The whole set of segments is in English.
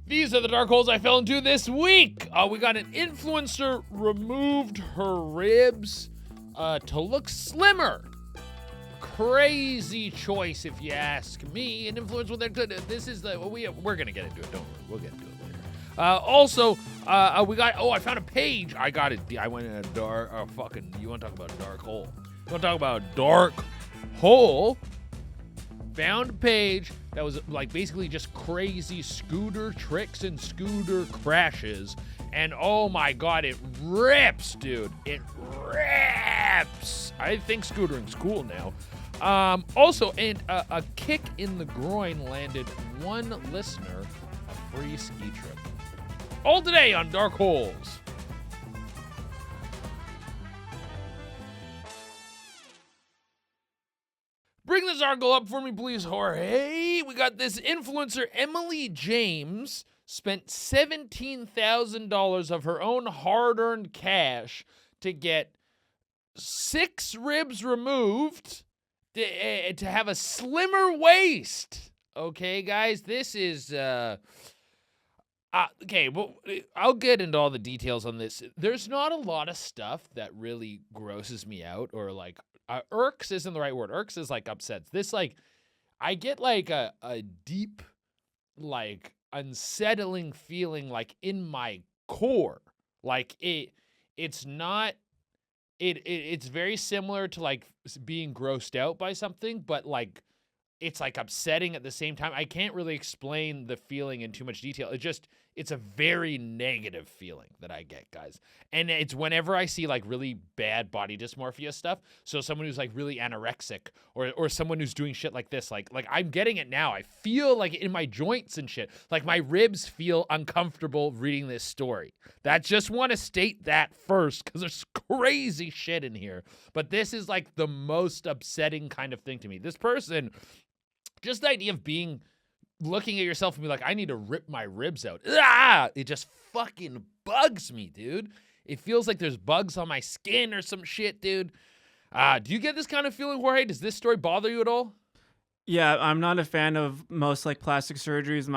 These are the dark holes I fell into this week. We got an influencer removed her ribs to look slimmer. Crazy choice, if you ask me. An influencer with their good. This is the we're gonna get into it. Don't worry, we'll get into it later. Also, we got. Oh, I found a page. I got it. I went in a dark. You want to talk about a dark hole? You want to talk about a dark hole? Found a page that was like basically just crazy scooter tricks and scooter crashes. And oh my God, it rips, dude. It rips. I think scootering's cool now. Also, a kick in the groin landed one listener a free ski trip. All today on Dark Holes. Bring this article up for me, please, Jorge. We got this influencer, Emily James, spent $17,000 of her own hard-earned cash to get 6 ribs removed to have a slimmer waist. Okay, guys, this is... okay, well, I'll get into all the details on this. There's not a lot of stuff that really grosses me out or, like, irks isn't the right word. Irks is like upsets. This like, I get like a deep, like unsettling feeling like in my core. Like it's not, it's very similar to like being grossed out by something, but like it's like upsetting at the same time. I can't really explain the feeling in too much detail. It's a very negative feeling that I get, guys. And it's whenever I see like really bad body dysmorphia stuff. So someone who's like really anorexic or someone who's doing shit like this, like I'm getting it now. I feel like in my joints and shit, like my ribs feel uncomfortable reading this story. That just want to state that first because there's crazy shit in here. But this is like the most upsetting kind of thing to me. This person, just the idea of looking at yourself and be like, I need to rip my ribs out. It just fucking bugs me, dude. It feels like there's bugs on my skin or some shit, dude. Do you get this kind of feeling, Jorge? Does this story bother you at all? Yeah, I'm not a fan of most like plastic surgeries.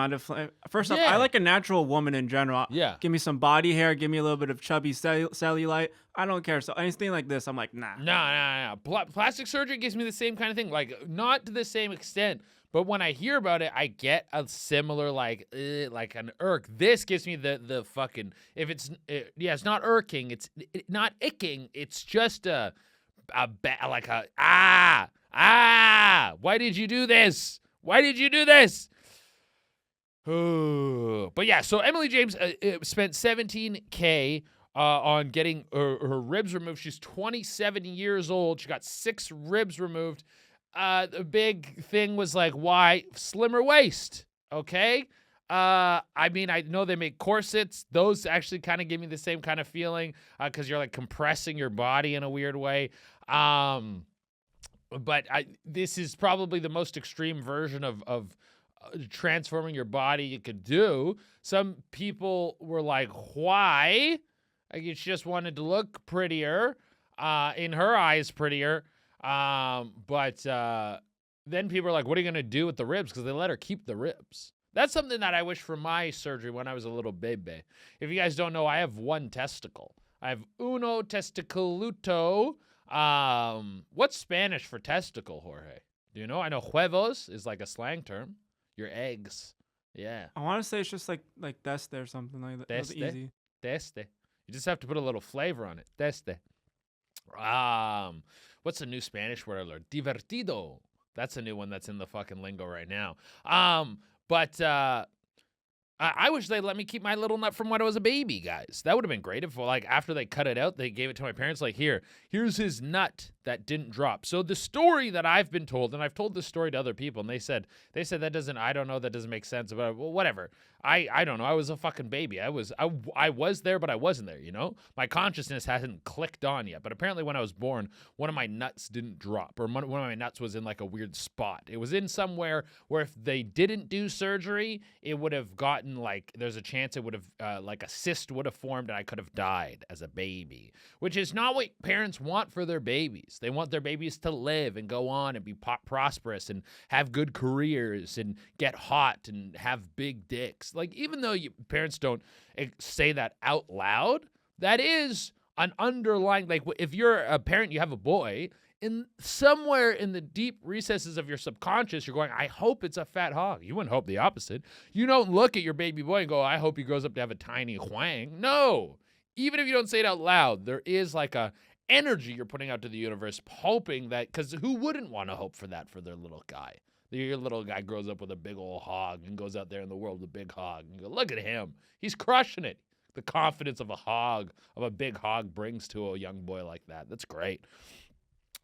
First off, I like a natural woman in general. Yeah. Give me some body hair. Give me a little bit of chubby cellulite. I don't care. So anything like this, I'm like, nah. No. Plastic surgery gives me the same kind of thing. Like, not to the same extent. But when I hear about it, I get a similar, like an irk. This gives me the fucking, if it's, it's not irking, it's not icking, it's just why did you do this? Why did you do this? But yeah, so Emily James spent $17K on getting her ribs removed. She's 27 years old. She got 6 ribs removed. The big thing was like, why slimmer waist? Okay. I mean, I know they make corsets. Those actually kind of give me the same kind of feeling, cause you're like compressing your body in a weird way. But this is probably the most extreme version of transforming your body you could do. Some people were like, why? Like, she just wanted to look prettier, in her eyes, prettier. But then people are like, what are you going to do with the ribs? Because they let her keep the ribs. That's something that I wish for my surgery when I was a little baby. If you guys don't know, I have one testicle. I have uno testiculuto. What's Spanish for testicle, Jorge? Do you know? I know huevos is like a slang term. Your eggs. Yeah. I want to say it's just like teste or something like that. It's easy. Teste. You just have to put a little flavor on it. Teste. What's the new Spanish word I learned? Divertido. That's a new one that's in the fucking lingo right now. But I wish they'd let me keep my little nut from when I was a baby, guys. That would have been great if, like, after they cut it out, they gave it to my parents, like, here's his nut that didn't drop. So the story that I've been told, and I've told this story to other people, and they said that doesn't, I don't know, that doesn't make sense. But well, whatever. I don't know. I was a fucking baby. I was there, but I wasn't there, you know? My consciousness hasn't clicked on yet. But apparently when I was born, one of my nuts didn't drop, or one of my nuts was in like a weird spot. It was in somewhere where if they didn't do surgery, it would have gotten like, there's a chance it would have, like a cyst would have formed and I could have died as a baby, which is not what parents want for their babies. They want their babies to live and go on and be prosperous and have good careers and get hot and have big dicks sex. Like, even though parents don't say that out loud, that is an underlying, like, if you're a parent, you have a boy, in somewhere in the deep recesses of your subconscious, you're going, I hope it's a fat hog. You wouldn't hope the opposite. You don't look at your baby boy and go, I hope he grows up to have a tiny huang. No. Even if you don't say it out loud, there is like a energy you're putting out to the universe, hoping that, because who wouldn't want to hope for that for their little guy? Your little guy grows up with a big old hog and goes out there in the world with a big hog. And you go, look at him. He's crushing it. The confidence of a big hog brings to a young boy like that. That's great.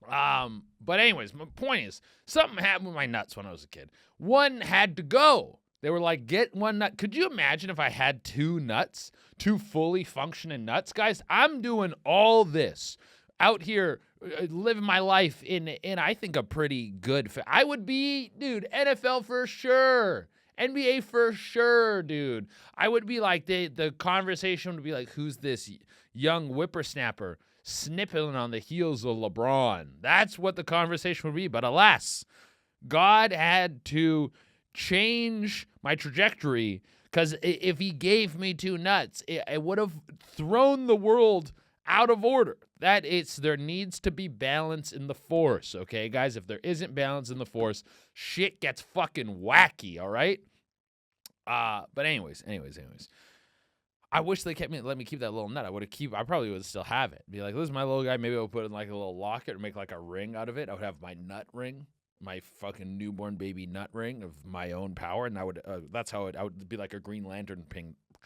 But anyways, my point is, something happened with my nuts when I was a kid. One had to go. They were like, get one nut. Could you imagine if I had two nuts, two fully functioning nuts? Guys, I'm doing all this out here, living my life in I think, a pretty good I would be, dude, NFL for sure. NBA for sure, dude. I would be like, the conversation would be like, who's this young whippersnapper snipping on the heels of LeBron? That's what the conversation would be. But alas, God had to change my trajectory, because if he gave me two nuts, it would have thrown the world out of order. There needs to be balance in the force, okay, guys? If there isn't balance in the force, shit gets fucking wacky, all right? But anyways. I wish they let me keep that little nut. I probably would still have it. Be like, this is my little guy. Maybe I'll put it in like a little locket or make like a ring out of it. I would have my nut ring, my fucking newborn baby nut ring of my own power, and I would be like a Green Lantern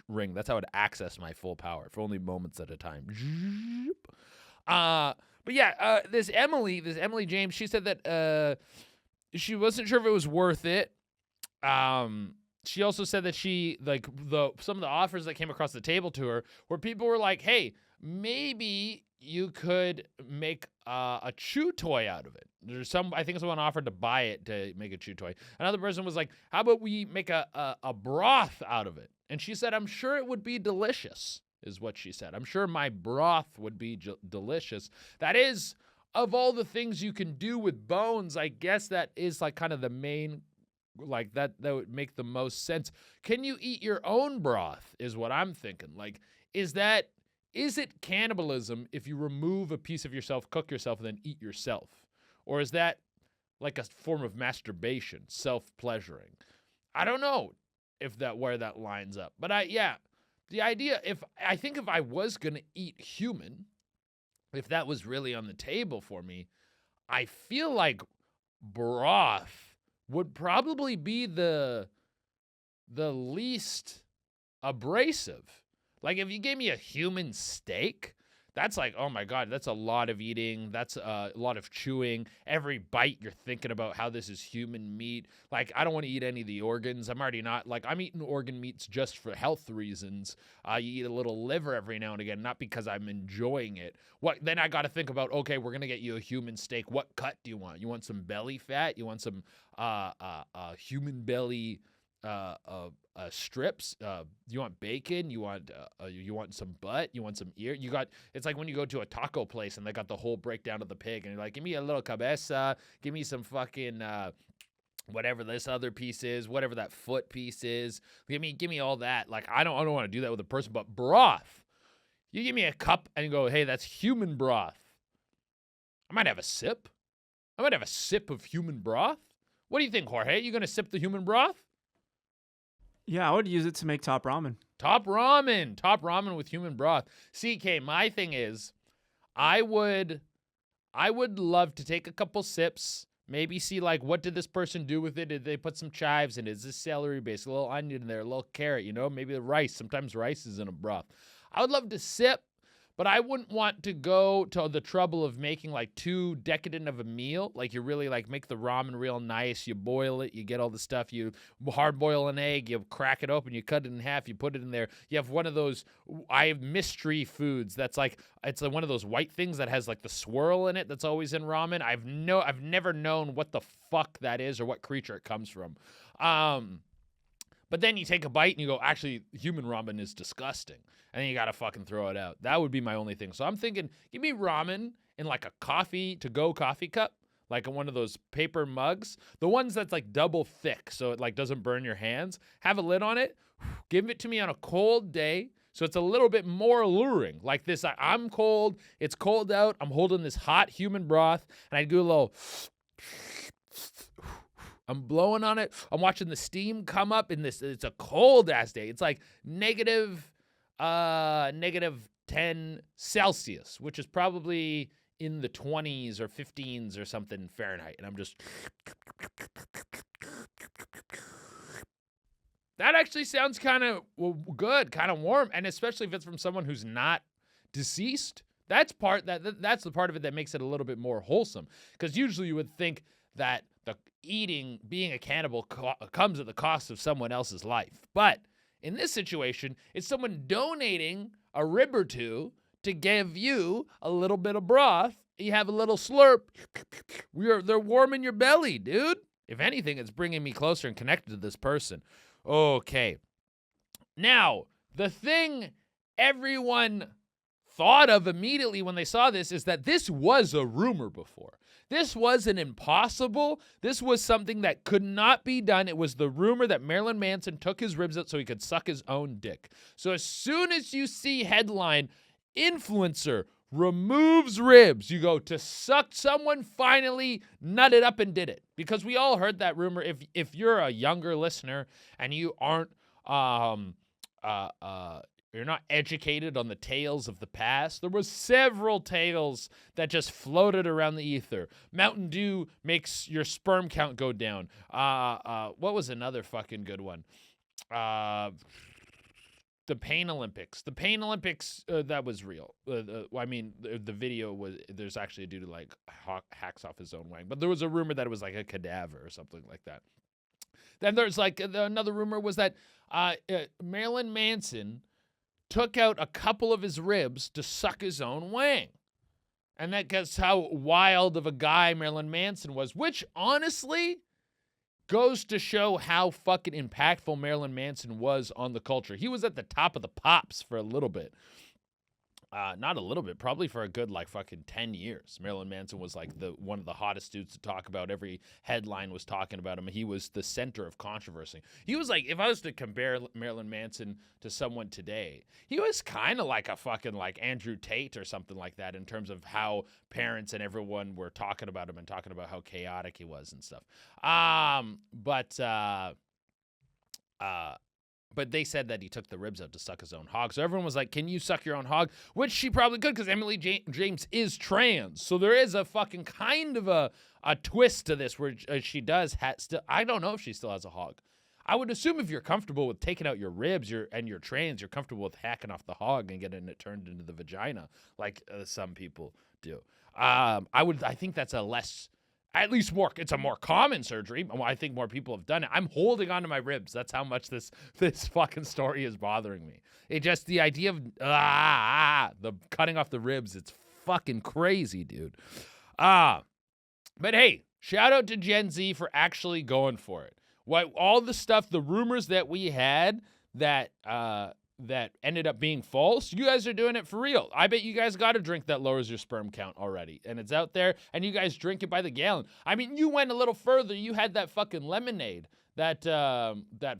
ring. That's how I would access my full power for only moments at a time. But yeah, this Emily James, she said that she wasn't sure if it was worth it. She also said that some of the offers that came across the table to her where people were like, hey, maybe you could make a chew toy out of it. I think someone offered to buy it to make a chew toy. Another person was like, how about we make a broth out of it? And she said, I'm sure it would be delicious, is what she said. I'm sure my broth would be delicious. That is, of all the things you can do with bones, I guess that is like kind of the main, like that would make the most sense. Can you eat your own broth is what I'm thinking. Like, is it cannibalism if you remove a piece of yourself, cook yourself, and then eat yourself? Or is that like a form of masturbation, self-pleasuring? I don't know where that lines up. But the idea, if I was going to eat human, if that was really on the table for me, I feel like broth would probably be the least abrasive. Like, if you gave me a human steak, that's like, oh my God, that's a lot of eating. That's a lot of chewing. Every bite, you're thinking about how this is human meat. Like, I don't want to eat any of the organs. I'm already not, like, I'm eating organ meats just for health reasons. You eat a little liver every now and again, not because I'm enjoying it. Then I got to think about, okay, we're going to get you a human steak. What cut do you want? You want some belly fat? You want some human belly strips? You want bacon? You want some butt? You want some ear? It's like when you go to a taco place and they got the whole breakdown of the pig, and you're like, give me a little cabeza, give me some fucking whatever this other piece is, whatever that foot piece is, give me all that. Like, I don't want to do that with a person. But broth, you give me a cup and you go, hey, that's human broth. I might have a sip. I might have a sip of human broth. What do you think, Jorge? You gonna sip the human broth? Yeah, I would use it to make top ramen. Top ramen with human broth. CK, my thing is, I would love to take a couple sips, maybe see, like, what did this person do with it? Did they put some chives in it? Is this celery based? A little onion in there, a little carrot, maybe the rice. Sometimes rice is in a broth. I would love to sip, but I wouldn't want to go to the trouble of making like too decadent of a meal. Like, you really like make the ramen real nice. You boil it. You get all the stuff. You hard boil an egg. You crack it open. You cut it in half. You put it in there. You have one of those, I have mystery foods. That's like, it's one of those white things that has like the swirl in it. That's always in ramen. I've never known what the fuck that is or what creature it comes from. But then you take a bite and you go, actually, human ramen is disgusting. And then you got to fucking throw it out. That would be my only thing. So I'm thinking, give me ramen in like a to-go coffee cup, like in one of those paper mugs. The ones that's like double thick so it like doesn't burn your hands. Have a lid on it. Give it to me on a cold day, so it's a little bit more alluring. Like this, I'm cold, it's cold out, I'm holding this hot human broth, and I do a little, I'm blowing on it, I'm watching the steam come up in this, it's a cold-ass day. It's like negative 10 Celsius, which is probably in the 20s or 15s or something Fahrenheit, and I'm just... That actually sounds kind of good, kind of warm, and especially if it's from someone who's not deceased. That's the part of it that makes it a little bit more wholesome. Because usually you would think that being a cannibal comes at the cost of someone else's life. But in this situation, it's someone donating a rib or two to give you a little bit of broth. You have a little slurp. They're warming your belly, dude. If anything, it's bringing me closer and connected to this person. Okay. Now, the thing everyone thought of immediately when they saw this is that this was a rumor before. This wasn't impossible. This was something that could not be done. It was the rumor that Marilyn Manson took his ribs out so he could suck his own dick. So as soon as you see headline, influencer removes ribs, you go, to suck, someone finally nutted up and did it. Because we all heard that rumor. If you're a younger listener and you aren't you're not educated on the tales of the past, there was several tales that just floated around the ether. Mountain Dew makes your sperm count go down. What was another fucking good one? The Pain Olympics. The Pain Olympics, that was real. I mean, the video was, there's actually a dude who like hacks off his own wang. But there was a rumor that it was like a cadaver or something like that. Then there's like another rumor was that Marilyn Manson took out a couple of his ribs to suck his own wang. And that gets how wild of a guy Marilyn Manson was, which honestly goes to show how fucking impactful Marilyn Manson was on the culture. He was at the top of the pops for a little bit. Not a little bit, probably for a good like fucking 10 years. Marilyn Manson was like one of the hottest dudes to talk about. Every headline was talking about him. He was the center of controversy. He was like, if I was to compare Marilyn Manson to someone today, he was kind of like a fucking like Andrew Tate or something like that in terms of how parents and everyone were talking about him and talking about how chaotic he was and stuff. But they said that he took the ribs out to suck his own hog. So everyone was like, can you suck your own hog? Which she probably could, because Emily James is trans. So there is a fucking kind of a twist to this where she does still. I don't know if she still has a hog. I would assume if you're comfortable with taking out your ribs and you're trans, you're comfortable with hacking off the hog and getting it turned into the vagina like some people do. I think that's it's a more common surgery. I think more people have done it. I'm holding on to my ribs. That's how much this fucking story is bothering me. It just, the idea of the cutting off the ribs, it's fucking crazy, dude. But hey, shout out to Gen Z for actually going for it. All the stuff, the rumors that we had that ended up being false, you guys are doing it for real. I bet you guys got a drink that lowers your sperm count already, and it's out there, and you guys drink it by the gallon. I mean, you went a little further. You had that fucking lemonade, that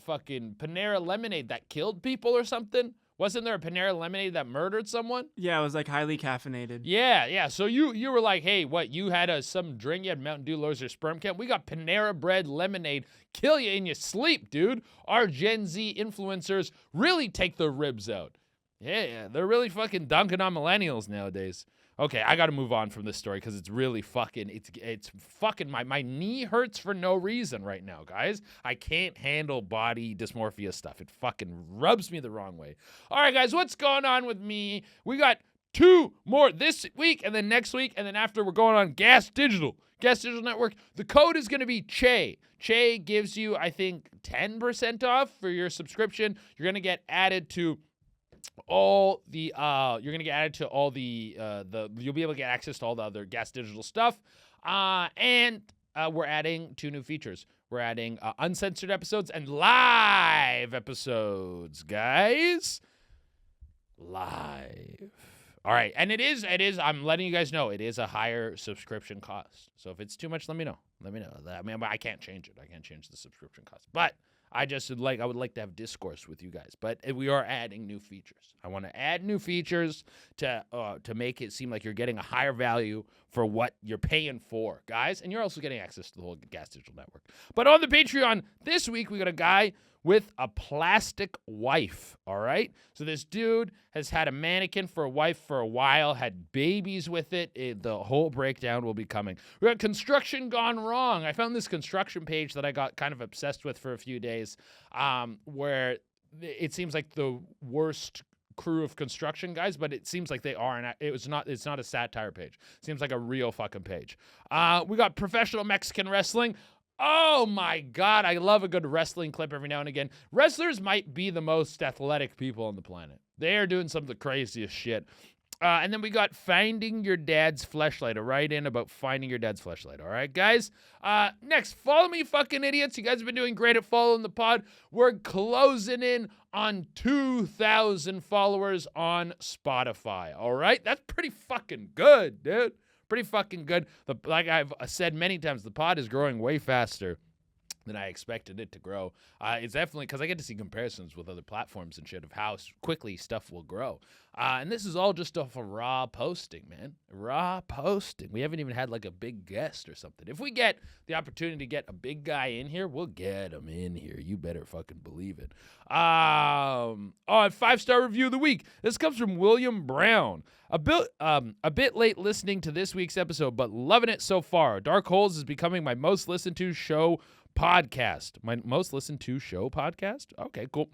fucking Panera lemonade that killed people or something. Wasn't there a Panera lemonade that murdered someone? Yeah, it was like highly caffeinated. Yeah. So you were like, hey, what? You had some drink? You had Mountain Dew lowers your sperm count? We got Panera bread lemonade, kill you in your sleep, dude. Our Gen Z influencers really take the ribs out. Yeah, they're really fucking dunking on millennials nowadays. Okay, I got to move on from this story because it's really fucking, it's fucking, my knee hurts for no reason right now, guys. I can't handle body dysmorphia stuff. It fucking rubs me the wrong way. All right, guys, what's going on with me? We got 2 more this week, and then next week, and then after we're going on Gas Digital Network. The code is going to be CHE. CHE gives you, I think, 10% off for your subscription. You're going to get added to you'll be able to get access to all the other Gas Digital stuff. And we're adding 2 new features. We're adding uncensored episodes and live episodes, guys. Live. All right. And it is, I'm letting you guys know, it is a higher subscription cost. So if it's too much, let me know. I mean, I can't change it. I can't change the subscription cost. But I would like to have discourse with you guys, but we are adding new features. I want to add new features to make it seem like you're getting a higher value for what you're paying for, guys. And you're also getting access to the whole Gas Digital Network. But on the Patreon this week, we got a guy with a plastic wife, all right? So this dude has had a mannequin for a wife for a while, had babies with it. The whole breakdown will be coming. We got construction gone wrong. I found this construction page that I got kind of obsessed with for a few days, where it seems like the worst crew of construction guys, but it seems like they are, and it's not a satire page. It seems like a real fucking page. We got professional Mexican wrestling. Oh my God, I love a good wrestling clip every now and again. Wrestlers might be the most athletic people on the planet. They are doing some of the craziest shit. And then we got finding your dad's fleshlight, a write-in about finding your dad's fleshlight. All right, guys? Next, follow me, fucking idiots. You guys have been doing great at following the pod. We're closing in on 2,000 followers on Spotify. All right? That's pretty fucking good, dude. Pretty fucking good. Like I've said many times, the pod is growing way faster than I expected it to grow. It's definitely because I get to see comparisons with other platforms and shit of how quickly stuff will grow. And this is all just off of raw posting, man. Raw posting. We haven't even had like a big guest or something. If we get the opportunity to get a big guy in here, we'll get him in here. You better fucking believe it. 5-star review of the week. This comes from William Brown. A bit late listening to this week's episode, but loving it so far. Dark Holes is becoming my most listened to show podcast. My most listened to show podcast? Okay, cool.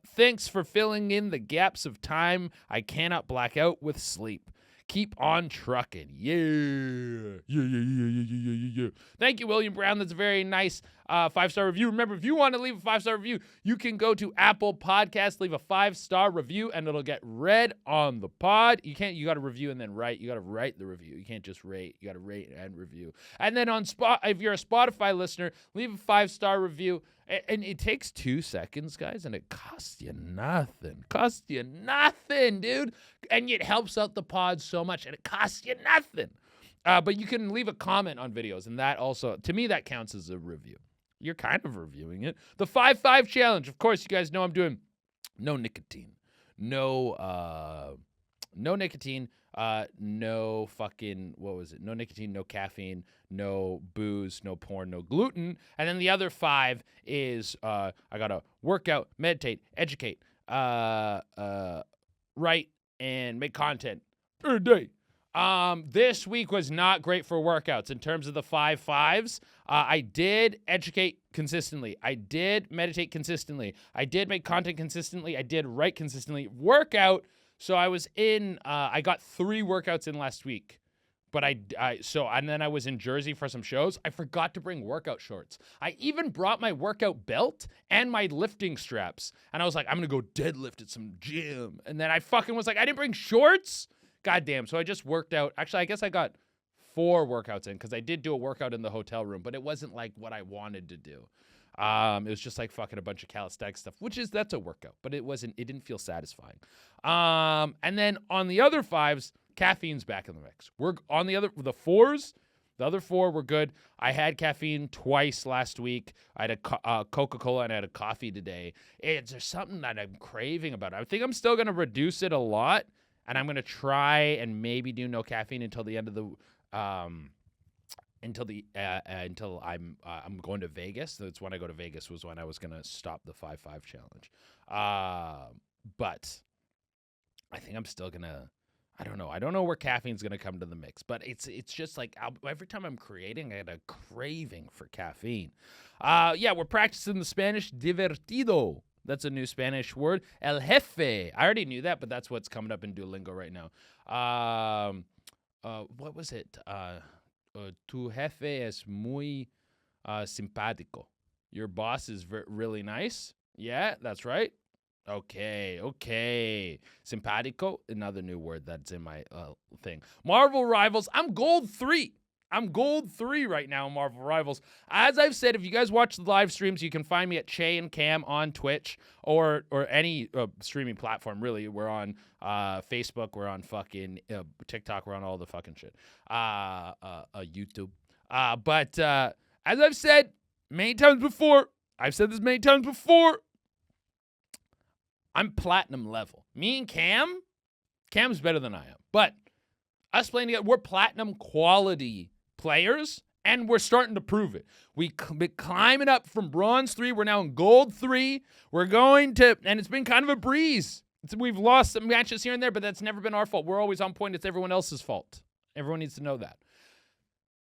Thanks for filling in the gaps of time I cannot black out with sleep. Keep on trucking. Yeah. Thank you, William Brown. That's a very nice 5-star review. Remember, if you want to leave a 5-star review, you can go to Apple Podcasts, leave a 5-star review, and it'll get read on the pod. You got to review and then write. You got to write the review. You can't just rate. You got to rate and review. And then if you're a Spotify listener, leave a 5-star review. And it takes 2 seconds, guys, and it costs you nothing. Costs you nothing, dude. And it helps out the pod so much, and it costs you nothing. But you can leave a comment on videos, and that also, to me, that counts as a review. You're kind of reviewing it. The 5-5 challenge. Of course, you guys know I'm doing no nicotine. No nicotine. No fucking, what was it? No nicotine, no caffeine, no booze, no porn, no gluten. And then the other 5 is I gotta work out, meditate, educate, write, and make content every day. This week was not great for workouts in terms of the 5-5s. I did educate consistently. I did meditate consistently. I did make content consistently. I did write consistently. Workout. So I was I got 3 workouts in last week, but and then I was in Jersey for some shows. I forgot to bring workout shorts. I even brought my workout belt and my lifting straps. And I was like, I'm going to go deadlift at some gym. And then I fucking was like, I didn't bring shorts. Goddamn. So I just worked out. Actually, I guess I got 4 workouts in because I did do a workout in the hotel room, but it wasn't like what I wanted to do. It was just like fucking a bunch of calisthenics stuff, that's a workout, but it didn't feel satisfying. And then on the other 5s, caffeine's back in the mix. We're on the other 4s. The other 4 were good. I had caffeine twice last week. I had a Coca-Cola and I had a coffee today. There's something that I'm craving about it. I think I'm still going to reduce it a lot, and I'm going to try and maybe do no caffeine until the end of the until I'm going to Vegas. That's when I go to Vegas was when I was gonna stop the 5-5 challenge. But I think I'm still gonna. I don't know. I don't know where caffeine's gonna come to the mix, but it's just like every time I'm creating, I get a craving for caffeine. Yeah, we're practicing the Spanish divertido. That's a new Spanish word. El jefe. I already knew that, but that's what's coming up in Duolingo right now. What was it? Tu jefe es muy simpático. Your boss is really nice. Yeah, that's right. Okay. Simpático, another new word that's in my thing. Marvel Rivals. I'm gold 3. I'm gold 3 right now in Marvel Rivals. As I've said, if you guys watch the live streams, you can find me at Che and Cam on Twitch or any streaming platform, really. We're on Facebook. We're on fucking TikTok. We're on all the fucking shit. YouTube. But as I've said many times before, I've said this many times before. I'm platinum level. Me and Cam's better than I am. But us playing together, we're platinum quality players, and we're starting to prove it. We've been climbing up from bronze 3. We're now in gold 3. We're going to, and it's been kind of a breeze. We've lost some matches here and there, but that's never been our fault. We're always on point. It's everyone else's fault. Everyone needs to know that.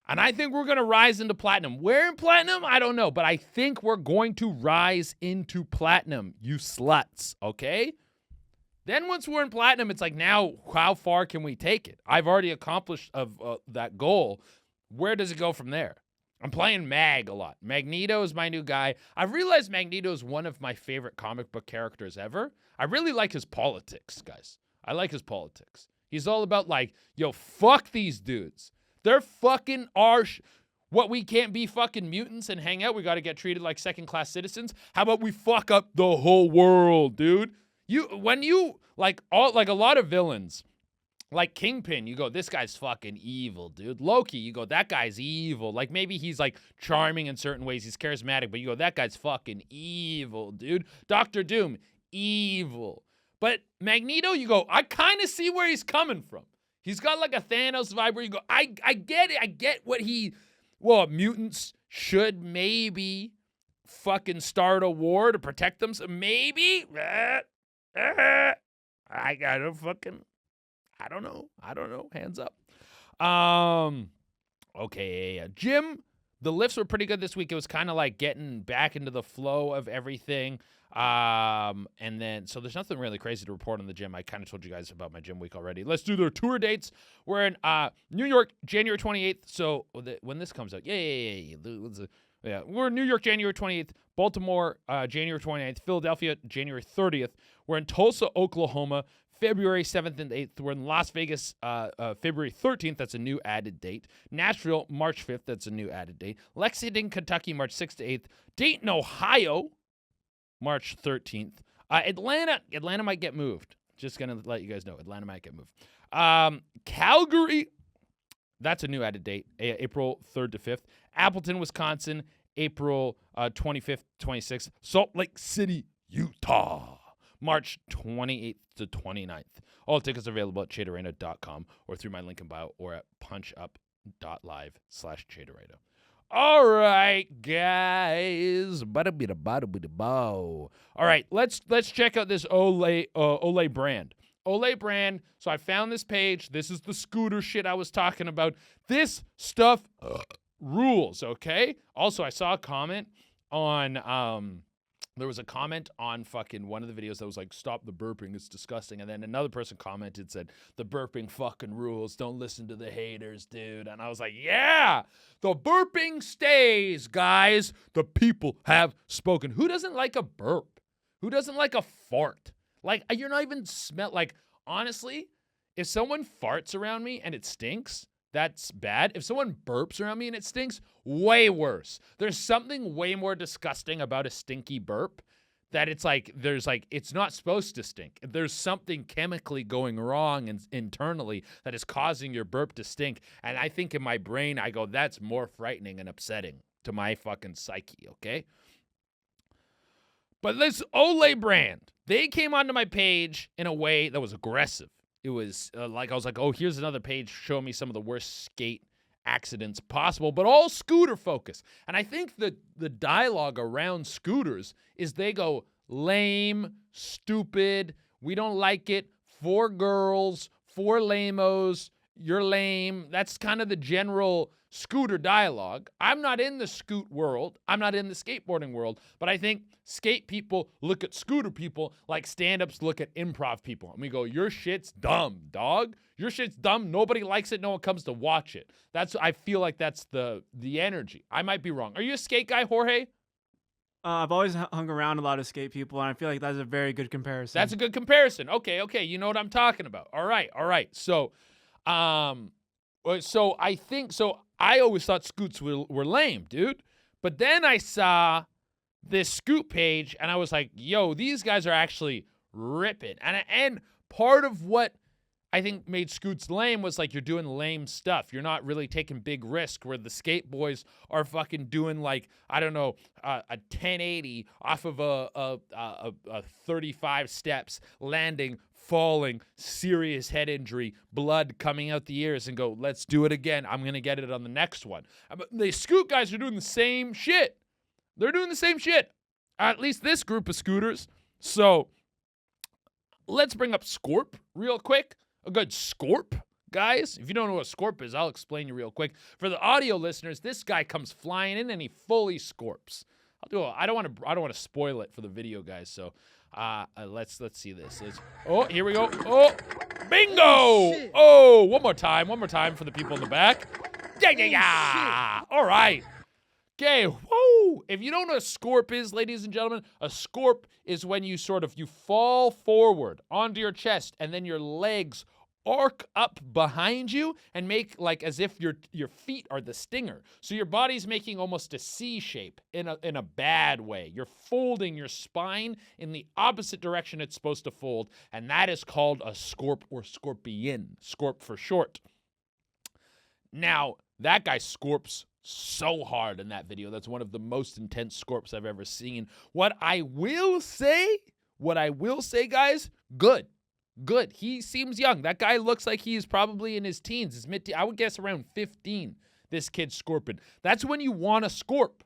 And I think we're going to rise into platinum. Where in platinum? I don't know, but I think we're going to rise into platinum, you sluts, okay? Then once we're in platinum, it's like, now how far can we take it? I've already accomplished that goal. Where does it go from there? I'm playing Mag a lot. Magneto is my new guy. I've realized Magneto is one of my favorite comic book characters ever. I really like his politics, guys. I like his politics. He's all about like, yo, fuck these dudes. They're fucking what, we can't be fucking mutants and hang out? We got to get treated like second-class citizens? How about we fuck up the whole world, dude? When you like a lot of villains, like Kingpin, you go, this guy's fucking evil, dude. Loki, you go, that guy's evil. Like, maybe he's like charming in certain ways, he's charismatic, but you go, that guy's fucking evil, dude. Doctor Doom, evil. But Magneto, you go, I kind of see where he's coming from. He's got like a Thanos vibe where you go, I get it. I get what mutants should maybe fucking start a war to protect them. So maybe. I don't know. Hands up. Okay. Gym, the lifts were pretty good this week. It was kind of like getting back into the flow of everything. And then, so there's nothing really crazy to report on the gym. I kind of told you guys about my gym week already. Let's do their tour dates. We're in New York, January 28th. So when this comes out, yeah, we're in New York, January 28th. Baltimore, January 29th. Philadelphia, January 30th. We're in Tulsa, Oklahoma, February 7th and 8th. We're in Las Vegas, February 13th. That's a new added date. Nashville, March 5th. That's a new added date. Lexington, Kentucky, March 6th to 8th. Dayton, Ohio, March 13th. Atlanta might get moved. Just going to let you guys know. Atlanta might get moved. Calgary, that's a new added date. April 3rd to 5th. Appleton, Wisconsin, April 25th, 26th. Salt Lake City, Utah, March 28th to 29th. All tickets are available at chadarena.com or through my link in bio or at punchup.live/chadarena. All right, guys. All right, let's check out this Olay brand. Olay brand. So I found this page. This is the scooter shit I was talking about. This stuff rules, okay? Also, I saw a comment on there was a comment on fucking one of the videos that was like, stop the burping, it's disgusting. And then another person commented, said, the burping fucking rules. Don't listen to the haters, dude. And I was like, yeah, the burping stays, guys. The people have spoken. Who doesn't like a burp? Who doesn't like a fart? Like, you're not even like, honestly, if someone farts around me and it stinks, that's bad. If someone burps around me and it stinks, way worse. There's something way more disgusting about a stinky burp that it's like, it's not supposed to stink. There's something chemically going wrong internally that is causing your burp to stink. And I think in my brain, I go, that's more frightening and upsetting to my fucking psyche, okay? But this Olay brand, they came onto my page in a way that was aggressive. It was like, I was like, oh, here's another page showing me some of the worst skate accidents possible, but all scooter focus. And I think the dialogue around scooters is they go, lame, stupid, we don't like it, for girls, for lamos, you're lame. That's kind of the general scooter dialogue. I'm not in the scoot world. I'm not in the skateboarding world, but I think skate people look at scooter people like stand-ups look at improv people. And we go, your shit's dumb, dog. Your shit's dumb. Nobody likes it. No one comes to watch it. I feel like that's the energy. I might be wrong. Are you a skate guy, Jorge? I've always hung around a lot of skate people, and I feel like that's a very good comparison. That's a good comparison. Okay. You know what I'm talking about. All right. So, I always thought scoots were lame, dude. But then I saw this scoot page, and I was like, yo, these guys are actually ripping. And part of what I think made scoots lame was like you're doing lame stuff. You're not really taking big risk where the skate boys are fucking doing like, I don't know, a 1080 off of a 35 steps, landing, falling, serious head injury, blood coming out the ears, and go, let's do it again. I'm going to get it on the next one. The scoot guys are doing the same shit. They're doing the same shit. At least this group of scooters. So let's bring up Scorp real quick. A good Scorp, guys. If you don't know what Scorp is, I'll explain you real quick. For the audio listeners, this guy comes flying in and he fully scorps. I don't want to spoil it for the video guys. So let's see this. Oh, here we go. Oh, bingo! Oh, one more time for the people in the back. Yeah. All right. Okay, whoa! If you don't know what a scorp is, ladies and gentlemen, a scorp is when you you fall forward onto your chest and then your legs arc up behind you and make like as if your feet are the stinger. So your body's making almost a C shape in a bad way. You're folding your spine in the opposite direction it's supposed to fold, and that is called a scorp or scorpion. Scorp for short. Now, that guy scorps so hard in that video. That's one of the most intense scorps I've ever seen. What I will say, guys, good. He seems young. That guy looks like he's probably in his teens, his mid-teens. I would guess around 15, this kid's scorping. That's when you want to scorp.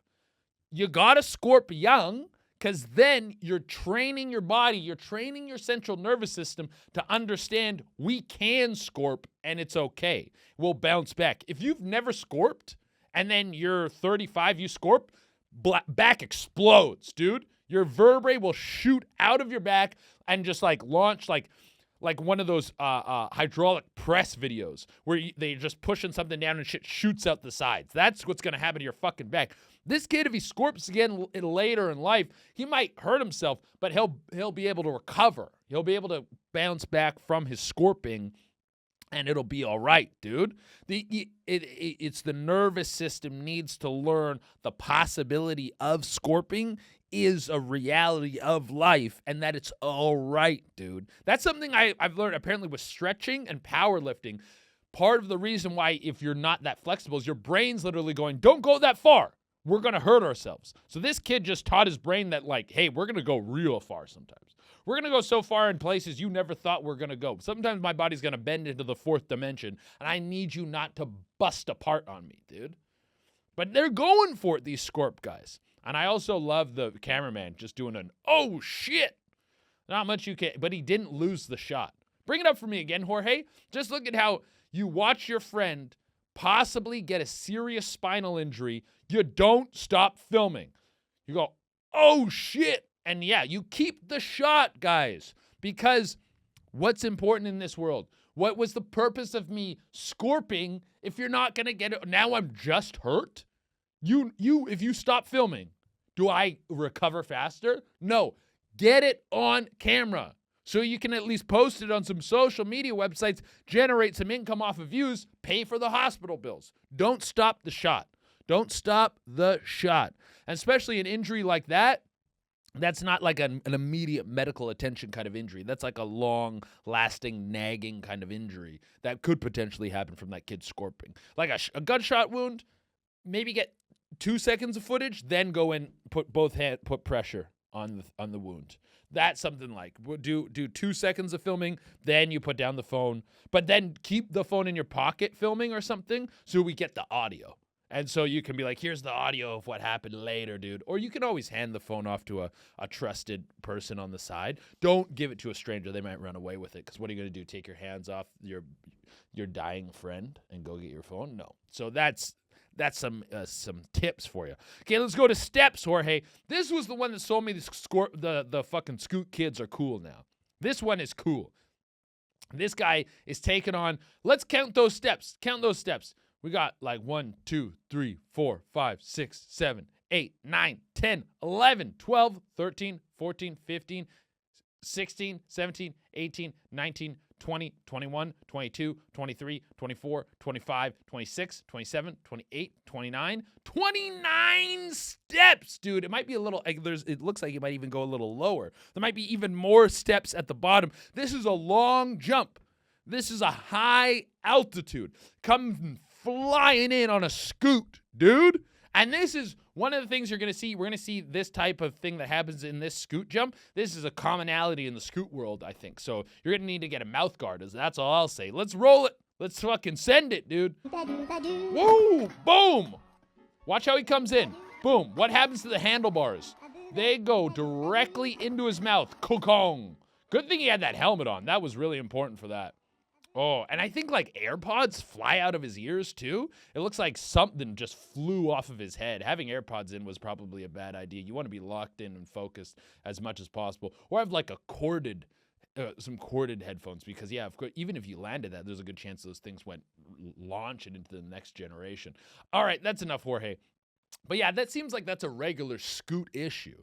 You got to scorp young, because then you're training your body, you're training your central nervous system to understand we can scorp and it's okay. We'll bounce back. If you've never scorped, and then you're 35, you scorp, back explodes, dude. Your vertebrae will shoot out of your back and just like launch like one of those hydraulic press videos where they're just pushing something down and shit shoots out the sides. That's what's going to happen to your fucking back. This kid, if he scorps again later in life, he might hurt himself, but he'll be able to recover. He'll be able to bounce back from his scorping, and it'll be all right, dude. It's the nervous system needs to learn the possibility of scorping is a reality of life, and that it's all right, dude. That's something I've learned apparently with stretching and powerlifting. Part of the reason why if you're not that flexible is your brain's literally going, don't go that far. We're going to hurt ourselves. So this kid just taught his brain that like, hey, we're going to go real far sometimes. We're going to go so far in places you never thought we're going to go. Sometimes my body's going to bend into the fourth dimension, and I need you not to bust apart on me, dude. But they're going for it, these Scorp guys. And I also love the cameraman just doing an, oh, shit. Not much you can, but he didn't lose the shot. Bring it up for me again, Jorge. Just look at how you watch your friend possibly get a serious spinal injury. You don't stop filming. You go, oh, shit. And yeah, you keep the shot, guys, because what's important in this world? What was the purpose of me scorping if you're not going to get it? Now I'm just hurt? If you stop filming, do I recover faster? No. Get it on camera so you can at least post it on some social media websites, generate some income off of views, pay for the hospital bills. Don't stop the shot. Don't stop the shot. And especially an injury like that, that's not like an immediate medical attention kind of injury. That's like a long-lasting, nagging kind of injury that could potentially happen from that kid scorping. Like a gunshot wound, maybe get 2 seconds of footage, then go in, put pressure on the wound. That's something like do 2 seconds of filming, then you put down the phone, but then keep the phone in your pocket filming or something so we get the audio. And so you can be like, here's the audio of what happened later, dude. Or you can always hand the phone off to a trusted person on the side. Don't give it to a stranger. They might run away with it. Because what are you going to do? Take your hands off your dying friend and go get your phone? No. So that's some tips for you. Okay, let's go to steps, Jorge. This was the one that sold me the fucking Scoot kids are cool now. This one is cool. This guy is taking on, let's count those steps. Count those steps. We got like 1, 2, 3, 4, 5, 6, 7, 8, 9, 10, 11, 12, 13, 14, 15, 16, 17, 18, 19, 20, 21, 22, 23, 24, 25, 26, 27, 28, 29. 29 steps, dude. It might be a little, it looks like it might even go a little lower. There might be even more steps at the bottom. This is a long jump. This is a high altitude. Come flying in on a scoot, dude. And this is one of the things you're going to see. We're going to see this type of thing that happens in this scoot jump. This is a commonality in the scoot world, I think. So you're going to need to get a mouth guard. That's all I'll say. Let's roll it. Let's fucking send it, dude. Woo! Boom! Watch how he comes in. Boom. What happens to the handlebars? They go directly into his mouth. Kokong. Good thing he had that helmet on. That was really important for that. Oh, and I think like AirPods fly out of his ears too. It looks like something just flew off of his head. Having AirPods in was probably a bad idea. You want to be locked in and focused as much as possible. Or have like a corded, some corded headphones because yeah, of course, even if you landed that, there's a good chance those things went launching into the next generation. All right, that's enough, Jorge. But yeah, that seems like that's a regular scoot issue.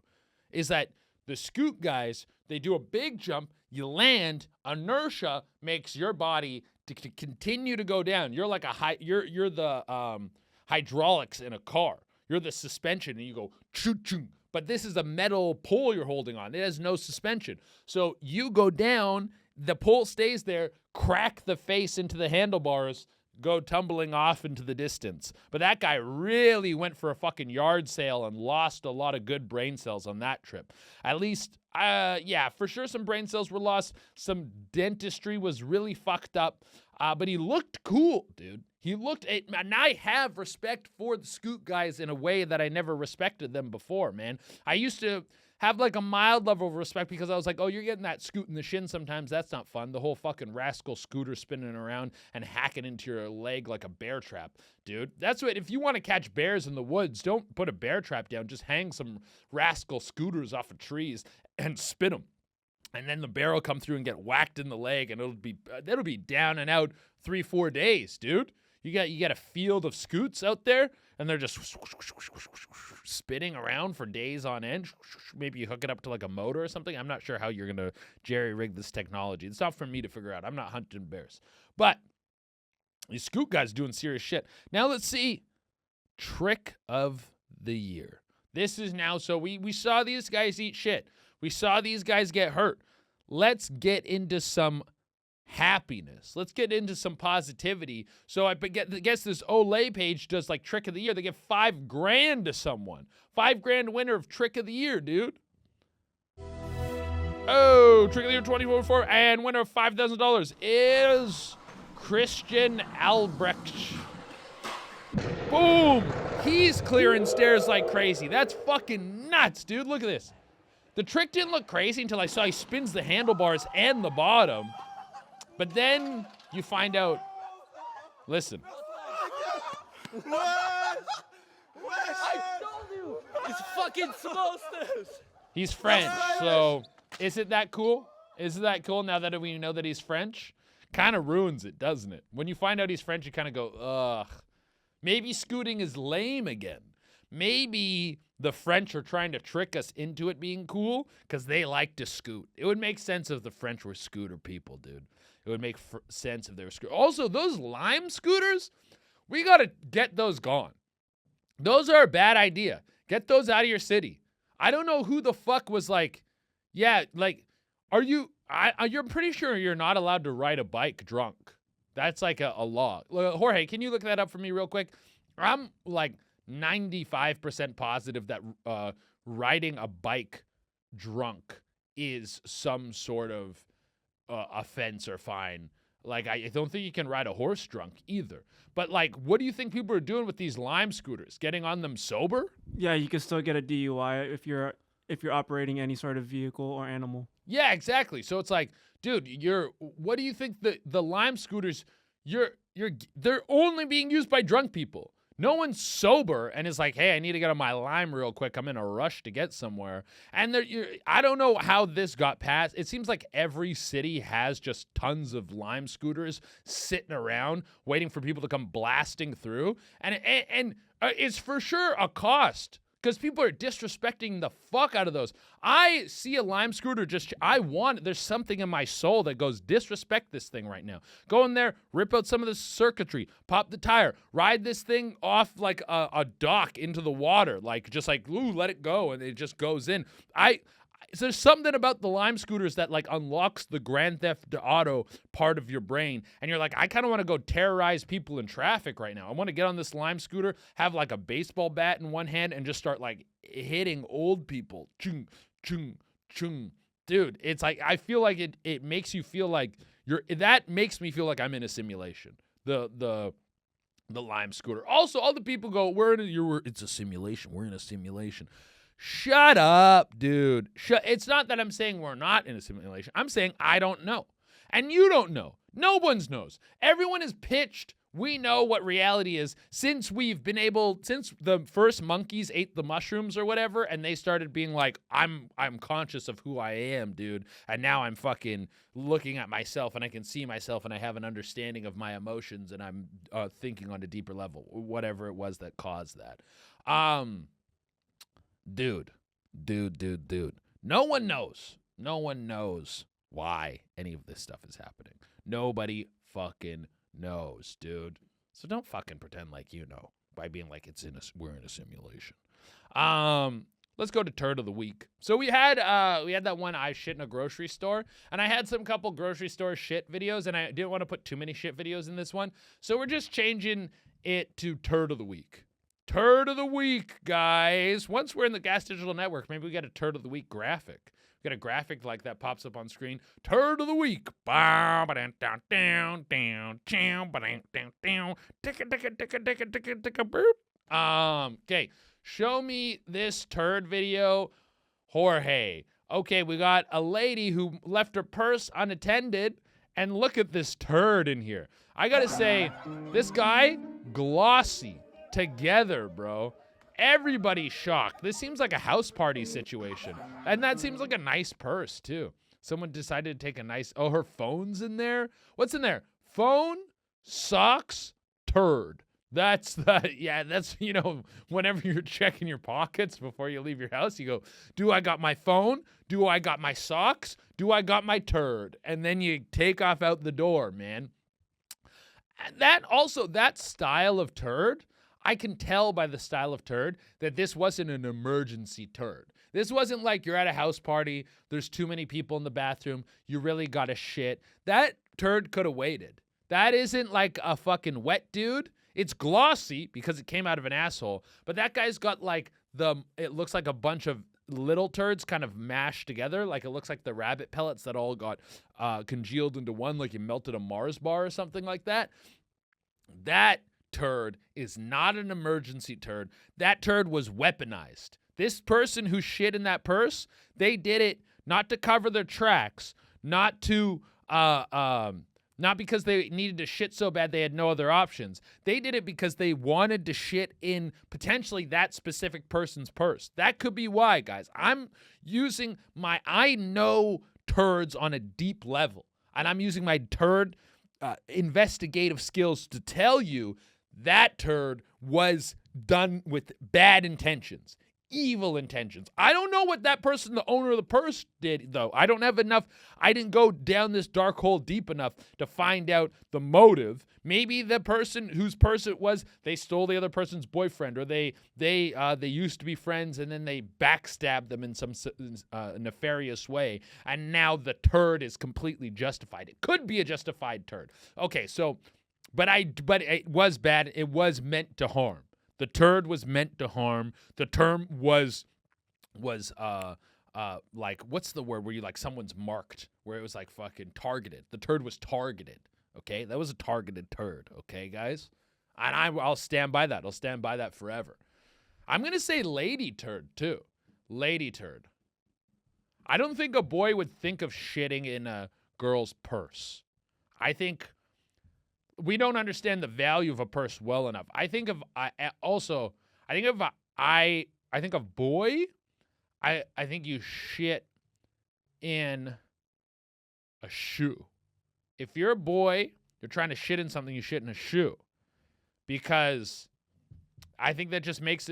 Is that the scoot guys, they do a big jump, you land, inertia makes your body to continue to go down. You're like you're the hydraulics in a car. You're the suspension and you go choo-choo. But this is a metal pole you're holding on. It has no suspension. So you go down, the pole stays there, crack the face into the handlebars, go tumbling off into the distance. But that guy really went for a fucking yard sale and lost a lot of good brain cells on that trip. At least, yeah, for sure some brain cells were lost. Some dentistry was really fucked up. But he looked cool, dude. He looked, and I have respect for the scoot guys in a way that I never respected them before, man. I used to have like a mild level of respect because I was like, oh, you're getting that scoot in the shin sometimes. That's not fun. The whole fucking rascal scooter spinning around and hacking into your leg like a bear trap. Dude, that's what, if you want to catch bears in the woods, don't put a bear trap down. Just hang some rascal scooters off of trees and spin them. And then the bear will come through and get whacked in the leg and it'll be down and out 3-4 days, dude. You got a field of scoots out there and they're just spinning around for days on end. Maybe you hook it up to like a motor or something. I'm not sure how you're going to jerry-rig this technology. It's not for me to figure out. I'm not hunting bears. But these scoot guys doing serious shit. Now let's see. Trick of the year. This is now, so we saw these guys eat shit. We saw these guys get hurt. Let's get into some happiness. Let's get into some positivity. So I guess this Olay page does like trick of the year. They give $5,000 to someone. $5,000 winner of trick of the year, dude. Oh, trick of the year 2024 and winner of $5,000 is Christian Albrecht. Boom! He's clearing stairs like crazy. That's fucking nuts, dude. Look at this. The trick didn't look crazy until I saw he spins the handlebars and the bottom. But then you find out, listen. What? I told you. It's fucking supposed to. He's French, so is it that cool? Is it that cool now that we know that he's French? Kind of ruins it, doesn't it? When you find out he's French, you kind of go, ugh. Maybe scooting is lame again. Maybe the French are trying to trick us into it being cool because they like to scoot. It would make sense if the French were scooter people, dude. It would make sense if they were scooter. Also, those Lime scooters, we got to get those gone. Those are a bad idea. Get those out of your city. I don't know who the fuck was like, yeah, like, you're pretty sure you're not allowed to ride a bike drunk. That's like a law. Jorge, can you look that up for me real quick? I'm like 95% positive that riding a bike drunk is some sort of offense or fine. Like, I don't think you can ride a horse drunk either. But, like, what do you think people are doing with these Lime scooters? Getting on them sober? Yeah, you can still get a DUI if you're operating any sort of vehicle or animal. Yeah, exactly. So it's like, dude, what do you think the Lime scooters, they're only being used by drunk people. No one's sober and is like, hey, I need to get on my Lime real quick. I'm in a rush to get somewhere. And I don't know how this got passed. It seems like every city has just tons of Lime scooters sitting around waiting for people to come blasting through. And it's for sure a cost because people are disrespecting the fuck out of those. I see a Lime scooter there's something in my soul that goes, disrespect this thing right now. Go in there, rip out some of the circuitry, pop the tire, ride this thing off like a dock into the water, like just like, ooh, let it go, and it just goes in. there's something about the Lime scooters that like unlocks the Grand Theft Auto part of your brain, and you're like, I kind of want to go terrorize people in traffic right now. I want to get on this Lime scooter, have like a baseball bat in one hand, and just start like hitting old people. Chung, chung, chung. Dude, it's like I feel like it makes you feel like that makes me feel like I'm in a simulation. The Lime scooter. Also, all the people go, it's a simulation. We're in a simulation. Shut up, dude. It's not that I'm saying we're not in a simulation. I'm saying I don't know. And you don't know. No one knows. Everyone is pitched. We know what reality is since the first monkeys ate the mushrooms or whatever, and they started being like, I'm conscious of who I am, dude. And now I'm fucking looking at myself, and I can see myself, and I have an understanding of my emotions, and I'm thinking on a deeper level, whatever it was that caused that. Dude. No one knows why any of this stuff is happening. Nobody fucking knows, dude. So don't fucking pretend like you know by being like we're in a simulation. Let's go to Turd of the Week. So we had that one I shit in a grocery store, and I had some couple grocery store shit videos, and I didn't want to put too many shit videos in this one. So we're just changing it to Turd of the Week. Turd of the Week, guys. Once we're in the Gas Digital Network, maybe we get a Turd of the Week graphic. We got a graphic like that pops up on screen. Turd of the Week. Okay. Show me this turd video, Jorge. Okay, we got a lady who left her purse unattended, and look at this turd in here. I gotta say, this guy, glossy. Together, bro. Everybody's shocked. This seems like a house party situation. And that seems like a nice purse, too. Someone decided to take a nice... Oh, her phone's in there? What's in there? Phone, socks, turd. That's, whenever you're checking your pockets before you leave your house, you go, do I got my phone? Do I got my socks? Do I got my turd? And then you take off out the door, man. That style of turd... I can tell by the style of turd that this wasn't an emergency turd. This wasn't like you're at a house party, there's too many people in the bathroom, you really gotta shit. That turd could have waited. That isn't like a fucking wet dude. It's glossy because it came out of an asshole, but that guy's got like it looks like a bunch of little turds kind of mashed together. Like it looks like the rabbit pellets that all got congealed into one, like you melted a Mars bar or something like that. That turd is not an emergency turd. That turd was weaponized. This person who shit in that purse, they did it not to cover their tracks, not because they needed to shit so bad they had no other options. They did it because they wanted to shit in potentially that specific person's purse. That could be why, guys. I know turds on a deep level, and I'm using my turd investigative skills to tell you that turd was done with bad intentions, evil intentions. I don't know what that person, the owner of the purse, did, though. I didn't go down this dark hole deep enough to find out the motive. Maybe the person whose purse it was, they stole the other person's boyfriend, or they used to be friends and then they backstabbed them in some nefarious way, and now the turd is completely justified. It could be a justified turd. Okay, so... But it was bad. It was meant to harm. The turd was meant to harm. The term was like, what's the word where you like someone's marked, where it was like fucking targeted. The turd was targeted. Okay, that was a targeted turd. Okay, guys, and I'll stand by that. I'll stand by that forever. I'm gonna say lady turd too. Lady turd. I don't think a boy would think of shitting in a girl's purse. I think we don't understand the value of a purse well enough. I think of boy, I think you shit in a shoe. If you're a boy, you're trying to shit in something, you shit in a shoe. Because I think that just makes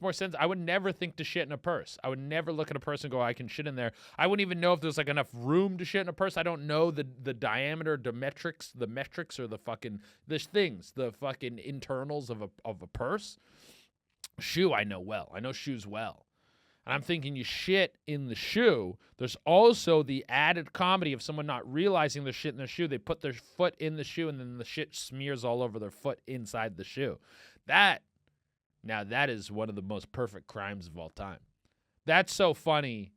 more sense. I would never think to shit in a purse. I would never look at a purse and go, I can shit in there. I wouldn't even know if there's like enough room to shit in a purse. I don't know the diameter, the metrics or the fucking internals of a purse. Shoe I know well. I know shoes well. And I'm thinking you shit in the shoe. There's also the added comedy of someone not realizing there's shit in their shoe. They put their foot in the shoe and then the shit smears all over their foot inside the shoe. That is one of the most perfect crimes of all time. That's so funny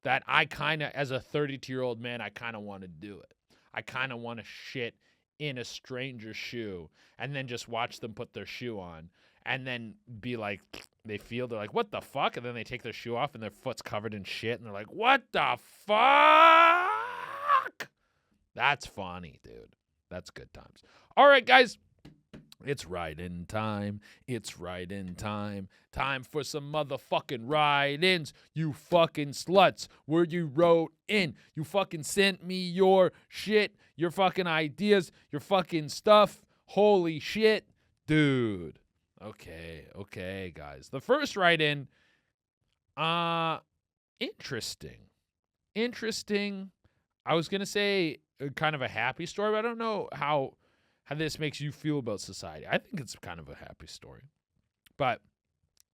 that I kind of, as a 32-year-old man, I kind of want to do it. I kind of want to shit in a stranger's shoe and then just watch them put their shoe on and then be like, they're like, what the fuck? And then they take their shoe off and their foot's covered in shit and they're like, what the fuck? That's funny, dude. That's good times. All right, guys. It's write-in time. It's write-in time. Time for some motherfucking write-ins. You fucking sluts. Where you wrote in. You fucking sent me your shit, your fucking ideas, your fucking stuff. Holy shit. Dude. Okay, guys. The first write-in, interesting. I was going to say kind of a happy story, but I don't know how this makes you feel about society. I think it's kind of a happy story. But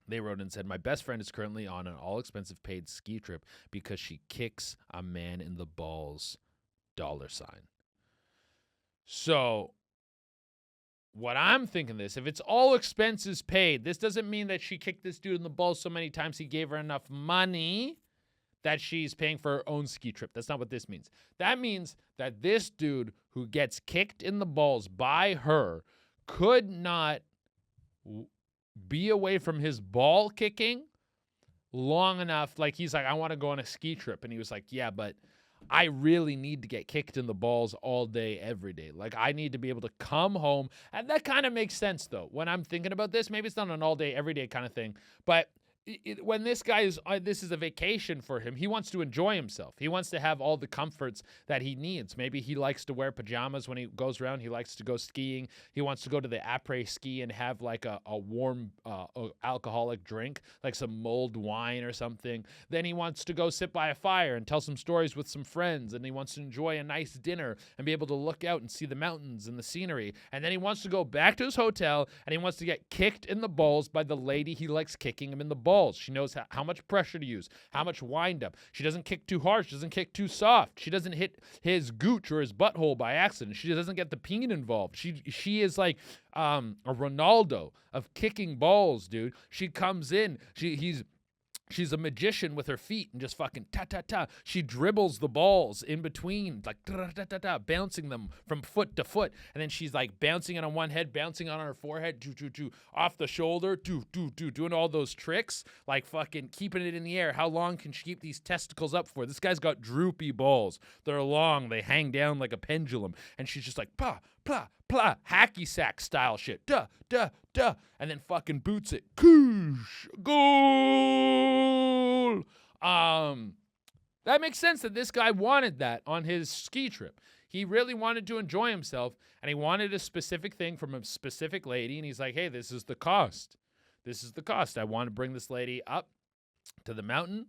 they wrote and said, my best friend is currently on an all-expensive paid ski trip because she kicks a man in the balls, $. So what I'm thinking if it's all expenses paid, this doesn't mean that she kicked this dude in the balls so many times he gave her enough money that she's paying for her own ski trip. That's not what this means. That means that this dude who gets kicked in the balls by her could not be away from his ball kicking long enough. Like, he's like, I want to go on a ski trip. And he was like, yeah, but I really need to get kicked in the balls all day, every day. Like, I need to be able to come home. And that kind of makes sense, though. When I'm thinking about this, maybe it's not an all day, every day kind of thing. But when this guy is, this is a vacation for him. He wants to enjoy himself. He wants to have all the comforts that he needs. Maybe he likes to wear pajamas when he goes around. He likes to go skiing. He wants to go to the après ski and have like a warm alcoholic drink, like some mulled wine or something. Then he wants to go sit by a fire and tell some stories with some friends. And he wants to enjoy a nice dinner and be able to look out and see the mountains and the scenery. And then he wants to go back to his hotel and he wants to get kicked in the balls by the lady he likes kicking him in the balls. She knows how much pressure to use, how much wind up. She doesn't kick too hard. She doesn't kick too soft. She doesn't hit his gooch or his butthole by accident. She doesn't get the peen involved. She is like a Ronaldo of kicking balls, dude. She comes in. She's a magician with her feet and just fucking ta-ta-ta. She dribbles the balls in between, like ta-ta-ta-ta, bouncing them from foot to foot. And then she's like bouncing it on one head, bouncing on her forehead, off the shoulder, doing all those tricks, like fucking keeping it in the air. How long can she keep these testicles up for? This guy's got droopy balls. They're long. They hang down like a pendulum. And she's just like, plah, plah, plah, hacky sack style shit. Duh. And then fucking boots it. Koosh. Goal. That makes sense that this guy wanted that on his ski trip. He really wanted to enjoy himself, and he wanted a specific thing from a specific lady, and he's like, hey, this is the cost. I want to bring this lady up to the mountain.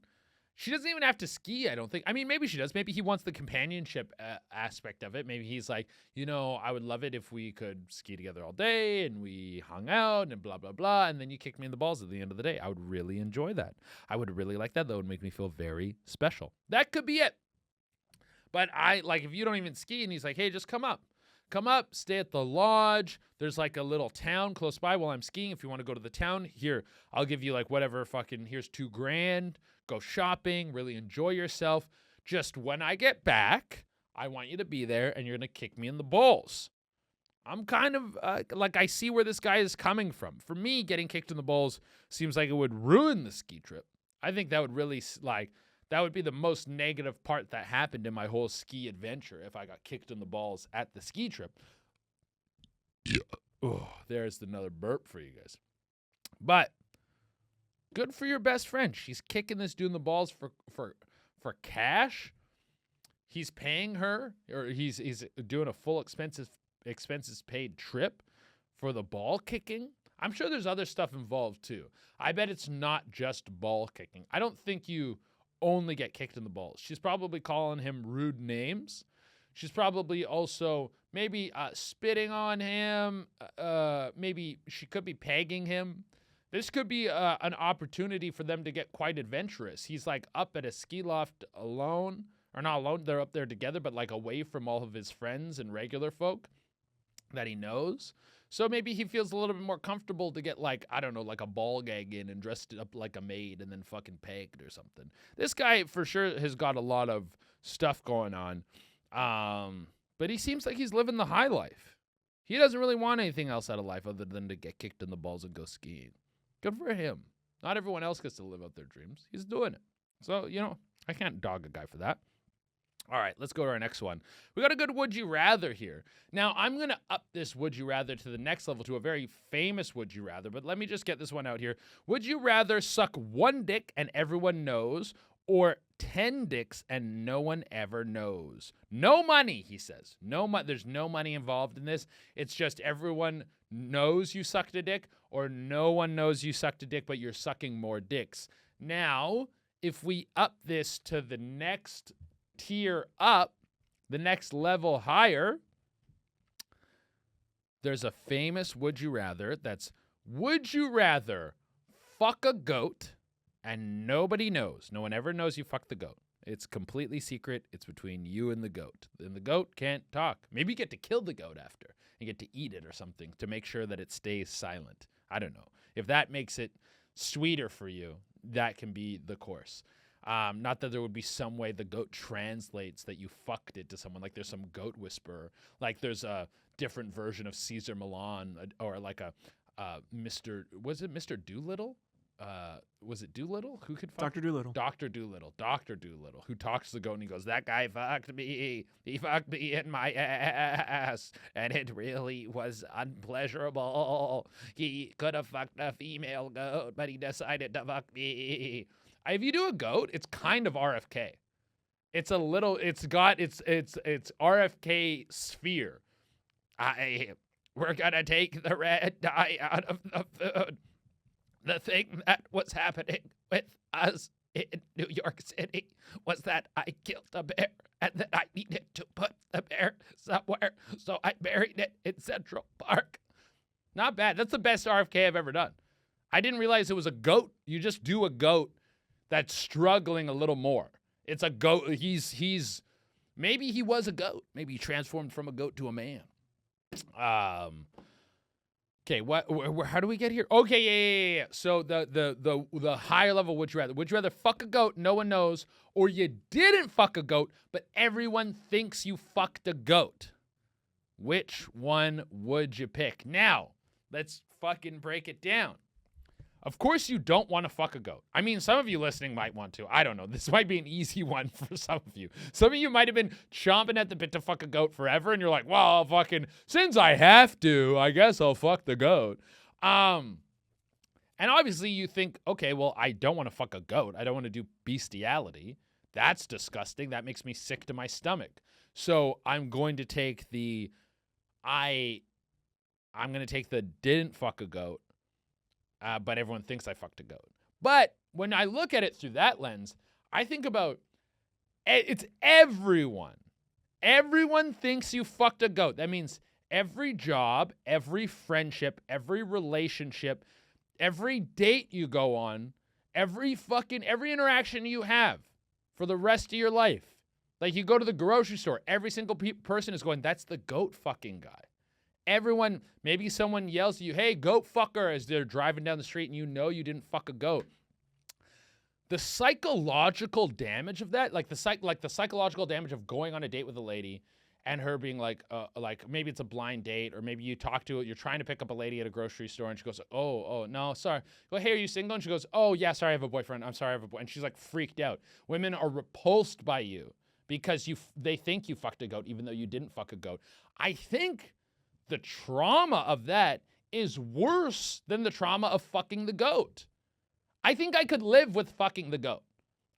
She doesn't even have to ski, I don't think. I mean, maybe she does. Maybe he wants the companionship aspect of it. Maybe he's like, I would love it if we could ski together all day and we hung out and blah, blah, blah. And then you kick me in the balls at the end of the day. I would really enjoy that. I would really like that. That would make me feel very special. That could be it. But if you don't even ski and he's like, hey, just come up, stay at the lodge. There's like a little town close by while I'm skiing. If you want to go to the town, here, I'll give you like whatever here's $2,000. Go shopping, really enjoy yourself. Just when I get back, I want you to be there and you're going to kick me in the balls. I'm kind of I see where this guy is coming from. For me, getting kicked in the balls seems like it would ruin the ski trip. I think that would really that would be the most negative part that happened in my whole ski adventure if I got kicked in the balls at the ski trip. Oh, there's another burp for you guys. But good for your best friend. She's kicking this dude in the balls for cash. He's paying her, or he's doing a full expenses paid trip for the ball kicking. I'm sure there's other stuff involved too. I bet it's not just ball kicking. I don't think you only get kicked in the balls. She's probably calling him rude names. She's probably also maybe spitting on him. Maybe she could be pegging him. This could be an opportunity for them to get quite adventurous. He's like up at a ski loft alone, or not alone, they're up there together, but like away from all of his friends and regular folk that he knows. So maybe he feels a little bit more comfortable to get like, I don't know, like a ball gag in and dressed up like a maid and then fucking pegged or something. This guy for sure has got a lot of stuff going on. But he seems like he's living the high life. He doesn't really want anything else out of life other than to get kicked in the balls and go skiing. Good for him. Not everyone else gets to live out their dreams. He's doing it. So, I can't dog a guy for that. All right, let's go to our next one. We got a good would you rather here. Now, I'm going to up this would you rather to the next level, to a very famous would you rather, but let me just get this one out here. Would you rather suck one dick and everyone knows, or 10 dicks and no one ever knows? No money, he says. There's no money involved in this. It's just everyone knows you sucked a dick, or no one knows you sucked a dick, but you're sucking more dicks. Now, if we up this to the next tier up, the next level higher, there's a famous would you rather that's, would you rather fuck a goat and nobody knows? No one ever knows you fucked the goat. It's completely secret. It's between you and the goat. And the goat can't talk. Maybe you get to kill the goat after and get to eat it or something to make sure that it stays silent. I don't know. If that makes it sweeter for you, that can be the course. Not that there would be some way the goat translates that you fucked it to someone. Like there's some goat whisperer. Like there's a different version of Caesar Milan, or like a was it Mr. Doolittle? Was it Doolittle? Who could fuck? Dr. Doolittle. Dr. Doolittle, who talks to the goat and he goes, that guy fucked me. He fucked me in my ass. And it really was unpleasurable. He could have fucked a female goat, but he decided to fuck me. If you do a goat, it's kind of RFK. It's got its RFK sphere. We're gonna take the red dye out of the food. The thing that was happening with us in New York City was that I killed a bear and then I needed to put the bear somewhere, so I buried it in Central Park. Not bad. That's the best RFK I've ever done. I didn't realize it was a goat. You just do a goat that's struggling a little more. It's a goat. Maybe he was a goat. Maybe he transformed from a goat to a man. Okay, how do we get here? Okay, yeah. So the higher level would you rather? Would you rather fuck a goat, no one knows, or you didn't fuck a goat, but everyone thinks you fucked a goat? Which one would you pick? Now, let's fucking break it down. Of course you don't want to fuck a goat. I mean, some of you listening might want to. I don't know. This might be an easy one for some of you. Some of you might have been chomping at the bit to fuck a goat forever, and you're like, well, fucking, since I have to, I guess I'll fuck the goat. And obviously you think, okay, well, I don't want to fuck a goat. I don't want to do bestiality. That's disgusting. That makes me sick to my stomach. So I'm going to take the didn't fuck a goat. But everyone thinks I fucked a goat. But when I look at it through that lens, I think about it's everyone. Everyone thinks you fucked a goat. That means every job, every friendship, every relationship, every date you go on, every interaction you have for the rest of your life. Like you go to the grocery store, every single person is going, that's the goat fucking guy. Everyone, maybe someone yells at you, hey, goat fucker, as they're driving down the street and you know you didn't fuck a goat. The psychological damage of that, like the psychological damage of going on a date with a lady and her being like maybe it's a blind date, or maybe you're trying to pick up a lady at a grocery store and she goes, oh, no, sorry. Go, hey, are you single? And she goes, oh, yeah, sorry, I have a boyfriend. I'm sorry, I have a boyfriend. And she's like freaked out. Women are repulsed by you because they think you fucked a goat even though you didn't fuck a goat. I think the trauma of that is worse than the trauma of fucking the goat. I think I could live with fucking the goat.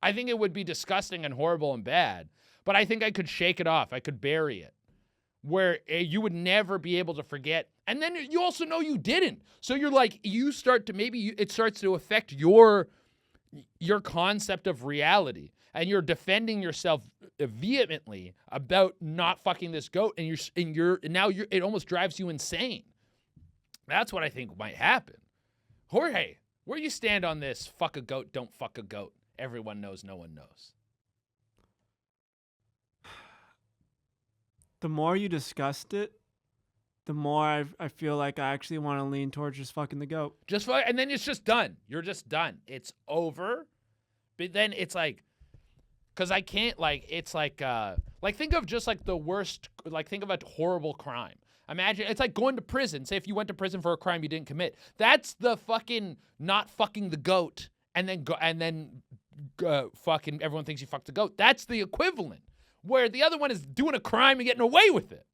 I think it would be disgusting and horrible and bad, but I think I could shake it off. I could bury it where you would never be able to forget. And then you also know you didn't. So you're like, it starts to affect your concept of reality, and you're defending yourself vehemently about not fucking this goat, and it almost drives you insane. That's what I think might happen. Jorge, Where you stand on this? Fuck a goat, don't fuck a goat. Everyone knows, no one knows. The more you discussed it, the more I feel like I actually want to lean towards just fucking the goat. Just fuck, and then it's just done. You're just done. It's over. But then it's like, because I can't, like, it's like think of just like the worst, like think of a horrible crime. Imagine, it's like going to prison. Say if you went to prison for a crime you didn't commit. That's the fucking not fucking the goat and then fucking everyone thinks you fucked the goat. That's the equivalent. Where the other one is doing a crime and getting away with it.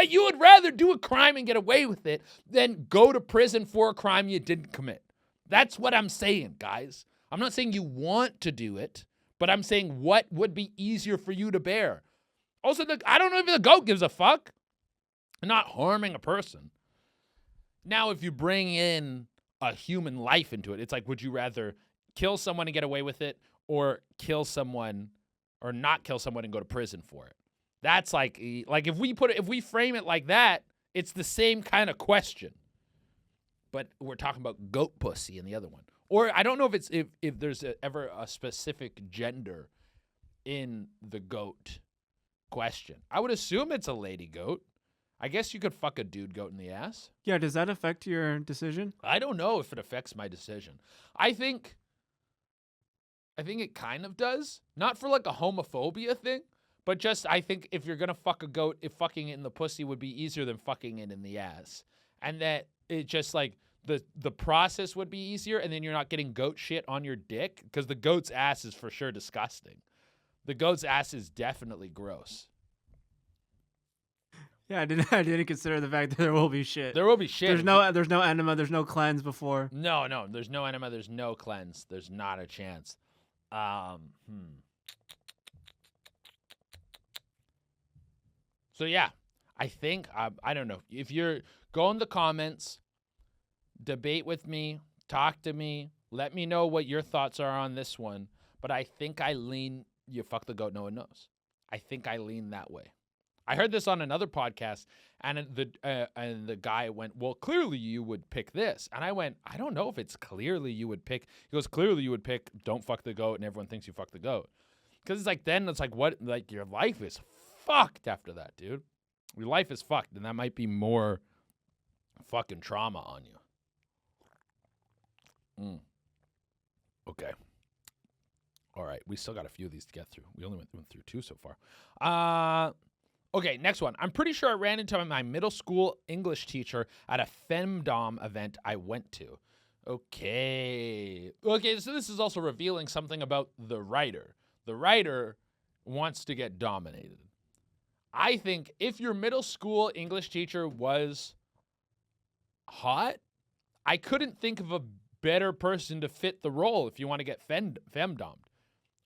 You would rather do a crime and get away with it than go to prison for a crime you didn't commit. That's what I'm saying, guys. I'm not saying you want to do it, but I'm saying what would be easier for you to bear. Also, I don't know if the goat gives a fuck. Not harming a person. Now, if you bring in a human life into it, it's like, would you rather kill someone and get away with it or kill someone or not kill someone and go to prison for it? That's like if we frame it like that, it's the same kind of question. But we're talking about goat pussy in the other one. Or I don't know if there's ever a specific gender in the goat question. I would assume it's a lady goat. I guess you could fuck a dude goat in the ass. Yeah, does that affect your decision? I don't know if it affects my decision. I think it kind of does. Not for like a homophobia thing, but just I think if you're going to fuck a goat, if fucking it in the pussy would be easier than fucking it in the ass. And that it just like the process would be easier, and then you're not getting goat shit on your dick because the goat's ass is for sure disgusting. The goat's ass is definitely gross. Yeah, I didn't consider the fact that there will be shit. There will be shit. There's no enema, there's no cleanse before. No, there's no enema, there's no cleanse. There's not a chance. So yeah, I think I don't know. If you're go in the comments, debate with me, talk to me, let me know what your thoughts are on this one. But I think I lean you fuck the goat, no one knows. I think I lean that way. I heard this on another podcast, and the guy went, well, clearly you would pick this. And I went, I don't know if it's clearly you would pick. He goes, clearly you would pick don't fuck the goat, and everyone thinks you fuck the goat. Because it's like, then it's like, what, like your life is fucked after that, dude. Your life is fucked, and that might be more fucking trauma on you. Okay. All right, we still got a few of these to get through. We only went through 2 so far. Okay, next one. I'm pretty sure I ran into my middle school English teacher at a femdom event I went to. Okay, so this is also revealing something about the writer. The writer wants to get dominated. I think if your middle school English teacher was hot, I couldn't think of a better person to fit the role if you want to get femdomed.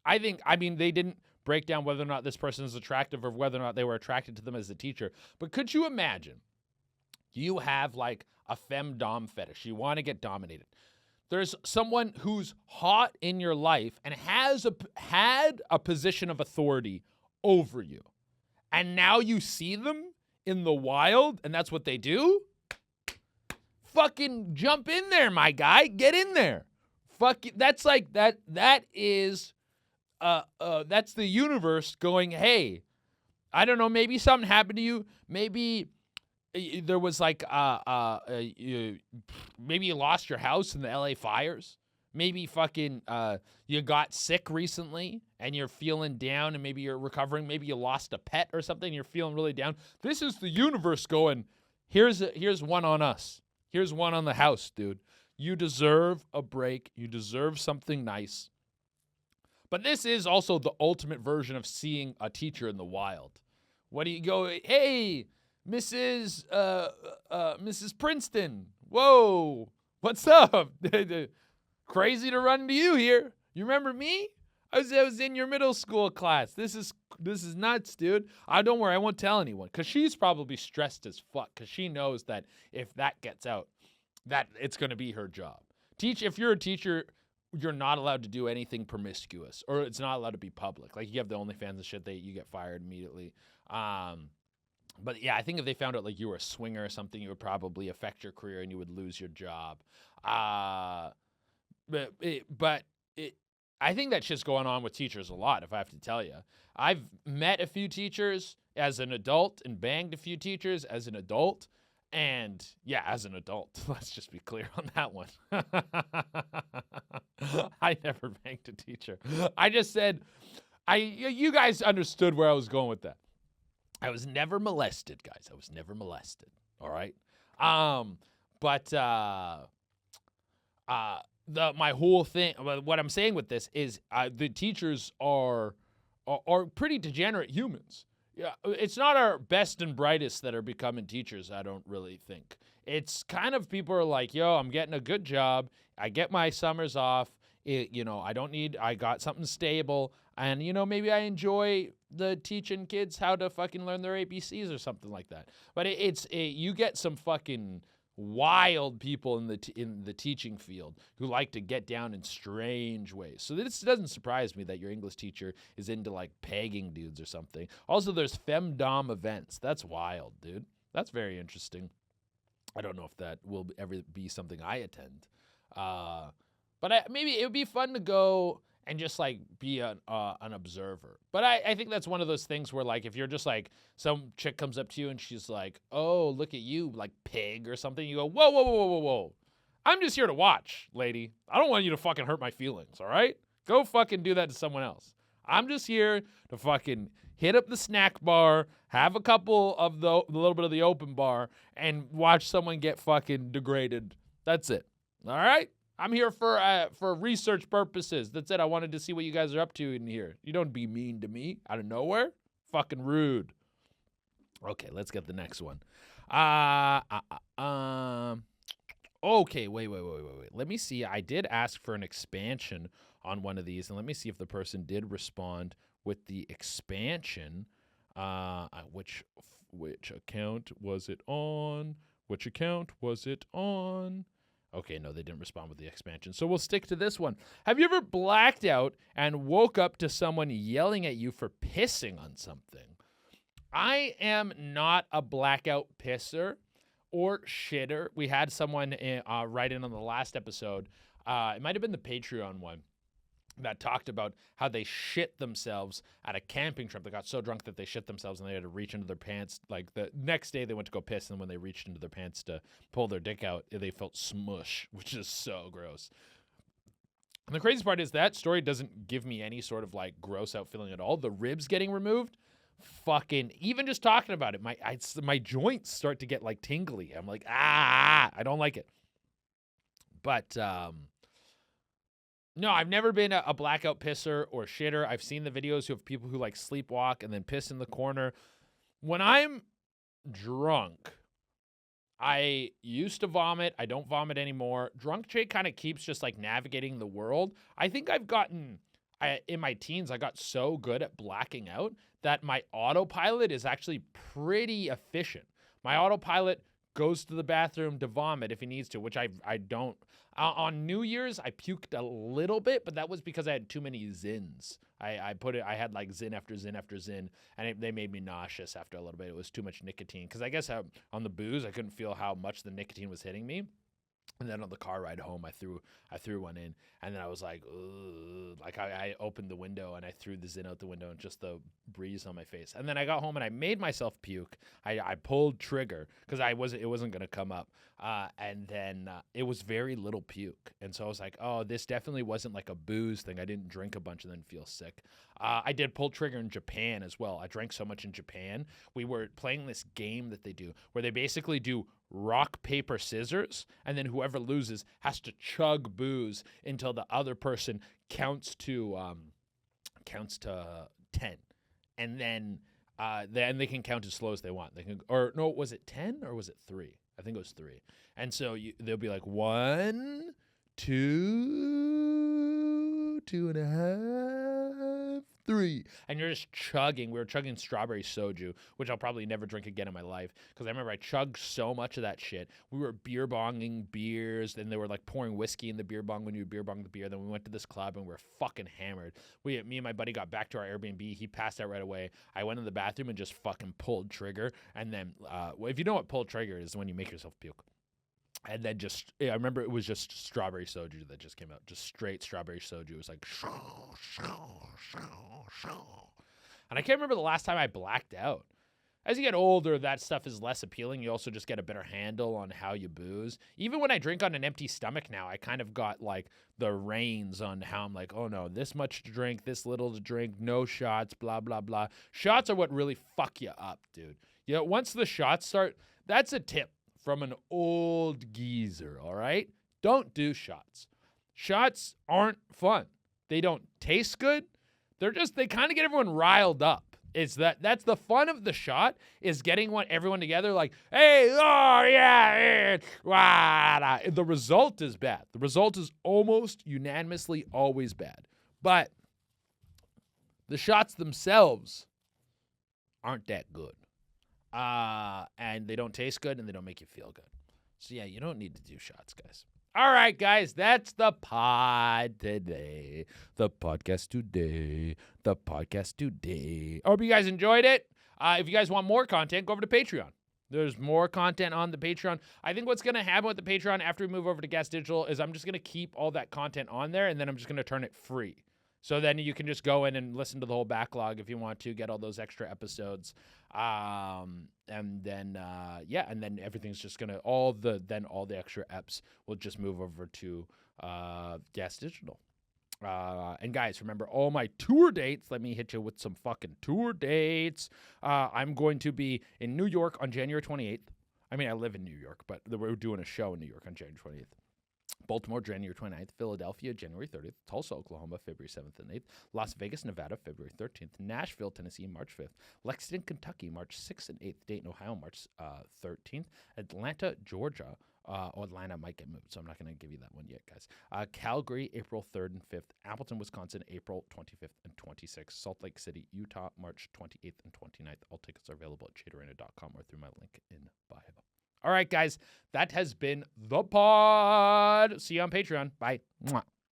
I mean, they didn't break down whether or not this person is attractive or whether or not they were attracted to them as a teacher. But could you imagine you have like a femdom fetish? You want to get dominated. There's someone who's hot in your life and has had a position of authority over you. And now you see them in the wild and that's what they do? Fucking jump in there, my guy. Get in there. That's like that is that's the universe going, hey, I don't know, maybe something happened to you. Maybe there was like, maybe you lost your house in the LA fires. Maybe fucking you got sick recently and you're feeling down and maybe you're recovering. Maybe you lost a pet or something and you're feeling really down. This is the universe going, here's one on us. Here's one on the house, dude. You deserve a break. You deserve something nice. But this is also the ultimate version of seeing a teacher in the wild. What do you go, hey, Mrs. Princeton, whoa, what's up? Crazy to run into you here. You remember me? I was in your middle school class. This is nuts, dude. Don't worry, I won't tell anyone. Because she's probably stressed as fuck. Because she knows that if that gets out, that it's going to be her job. If you're a teacher, you're not allowed to do anything promiscuous, or it's not allowed to be public. Like you have the OnlyFans and shit, you get fired immediately. But yeah, I think if they found out like you were a swinger or something, it would probably affect your career and you would lose your job. Uh, but I think that shit's going on with teachers a lot, if I have to tell you. I've met a few teachers as an adult and banged a few teachers as an adult. And yeah, as an adult, let's just be clear on that one. I never banged a teacher. I just said, you guys understood where I was going with that. I was never molested, guys. I was never molested. All right. But my whole thing, what I'm saying with this is, the teachers are pretty degenerate humans. Yeah, it's not our best and brightest that are becoming teachers, I don't really think. It's kind of people are like, yo, I'm getting a good job. I get my summers off. I got something stable. And, maybe I enjoy the teaching kids how to fucking learn their ABCs or something like that. But you get some fucking wild people in the teaching field who like to get down in strange ways. So this doesn't surprise me that your English teacher is into like pegging dudes or something. Also, there's femdom events. That's wild, dude. That's very interesting. I don't know if that will ever be something I attend. But maybe it would be fun to go and just like be an observer. But I think that's one of those things where like if you're just like some chick comes up to you and she's like, oh, look at you, like pig or something, you go, whoa, whoa, whoa, whoa, whoa, whoa. I'm just here to watch, lady. I don't want you to fucking hurt my feelings, all right? Go fucking do that to someone else. I'm just here to fucking hit up the snack bar, have a couple of the little bit of the open bar, and watch someone get fucking degraded. That's it. All right? I'm here for research purposes. That's it. I wanted to see what you guys are up to in here. You don't be mean to me out of nowhere. Fucking rude. Okay, let's get the next one. Okay, wait. Let me see. I did ask for an expansion on one of these, and let me see if the person did respond with the expansion. Which account was it on? Which account was it on? Okay, no, they didn't respond with the expansion. So we'll stick to this one. Have you ever blacked out and woke up to someone yelling at you for pissing on something? I am not a blackout pisser or shitter. We had someone write in on the last episode. It might have been the Patreon one that talked about how they shit themselves at a camping trip. They got so drunk that they shit themselves and they had to reach into their pants. Like the next day they went to go piss, and when they reached into their pants to pull their dick out, they felt smush, which is so gross. And the crazy part is that story doesn't give me any sort of like gross out feeling at all. The ribs getting removed, fucking, even just talking about it, my joints start to get like tingly. I'm like, I don't like it. But, no, I've never been a blackout pisser or shitter. I've seen the videos of people who like sleepwalk and then piss in the corner. When I'm drunk, I used to vomit. I don't vomit anymore. Drunk Jake kind of keeps just like navigating the world. I think in my teens, I got so good at blacking out that my autopilot is actually pretty efficient. My autopilot goes to the bathroom to vomit if he needs to, which I don't. On New Year's, I puked a little bit, but that was because I had too many Zins. I had like Zin after Zin after Zin, and they made me nauseous after a little bit. It was too much nicotine. Because I guess on the booze, I couldn't feel how much the nicotine was hitting me. And then on the car ride home, I threw one in, and then I was like, ugh. Like I opened the window and I threw the Zin out the window and just the breeze on my face. And then I got home and I made myself puke. I pulled trigger because it wasn't gonna come up. And then it was very little puke, and so I was like, oh, this definitely wasn't like a booze thing. I didn't drink a bunch and then feel sick. I did pull trigger in Japan as well. I drank so much in Japan. We were playing this game that they do where they basically do rock, paper, scissors, and then whoever loses has to chug booze until the other person counts to 10, and then they can count as slow as they want. They can, or no, was it 10 or was it 3? I think it was 3. And so they'll be like 1, 2, 2.5. 3. And you're just chugging. We were chugging strawberry soju, which I'll probably never drink again in my life. Because I remember I chugged so much of that shit. We were beer bonging beers, and they were like pouring whiskey in the beer bong when you beer bong the beer. Then we went to this club and we were fucking hammered. Me and my buddy got back to our Airbnb. He passed out right away. I went in the bathroom and just fucking pulled trigger. And then, if you know what pulled trigger is, when you make yourself puke. And then I remember it was just strawberry soju that just came out. Just straight strawberry soju. It was like, and I can't remember the last time I blacked out. As you get older, that stuff is less appealing. You also just get a better handle on how you booze. Even when I drink on an empty stomach now, I kind of got like the reins on how I'm like, oh no, this much to drink, this little to drink, no shots, blah, blah, blah. Shots are what really fuck you up, dude. You know, once the shots start, that's a tip from an old geezer, all right? Don't do shots. Shots aren't fun. They don't taste good. They kind of get everyone riled up. That's the fun of the shot, is getting everyone together like, hey, oh yeah, wah. The result is bad. The result is almost unanimously always bad. But the shots themselves aren't that good. And they don't taste good and they don't make you feel good. So yeah, you don't need to do shots, guys. All right, guys, that's the pod today. The podcast today. The podcast today. I hope you guys enjoyed it. If you guys want more content, go over to Patreon. There's more content on the Patreon. I think what's going to happen with the Patreon after we move over to Gas Digital is I'm just going to keep all that content on there, and then I'm just going to turn it free. So then you can just go in and listen to the whole backlog if you want to, get all those extra episodes. And then everything's just going to, all the extra eps will just move over to Gas Digital. And guys, remember all my tour dates. Let me hit you with some fucking tour dates. I'm going to be in New York on January 28th. I mean, I live in New York, but we're doing a show in New York on January 28th. Baltimore, January 29th. Philadelphia, January 30th. Tulsa, Oklahoma, February 7th and 8th. Las Vegas, Nevada, February 13th. Nashville, Tennessee, March 5th. Lexington, Kentucky, March 6th and 8th. Dayton, Ohio, March 13th. Atlanta, Georgia. Atlanta might get moved, so I'm not going to give you that one yet, guys. Calgary, April 3rd and 5th. Appleton, Wisconsin, April 25th and 26th. Salt Lake City, Utah, March 28th and 29th. All tickets are available at chaterina.com or through my link in bio. All right, guys, that has been the pod. See you on Patreon. Bye. Mwah.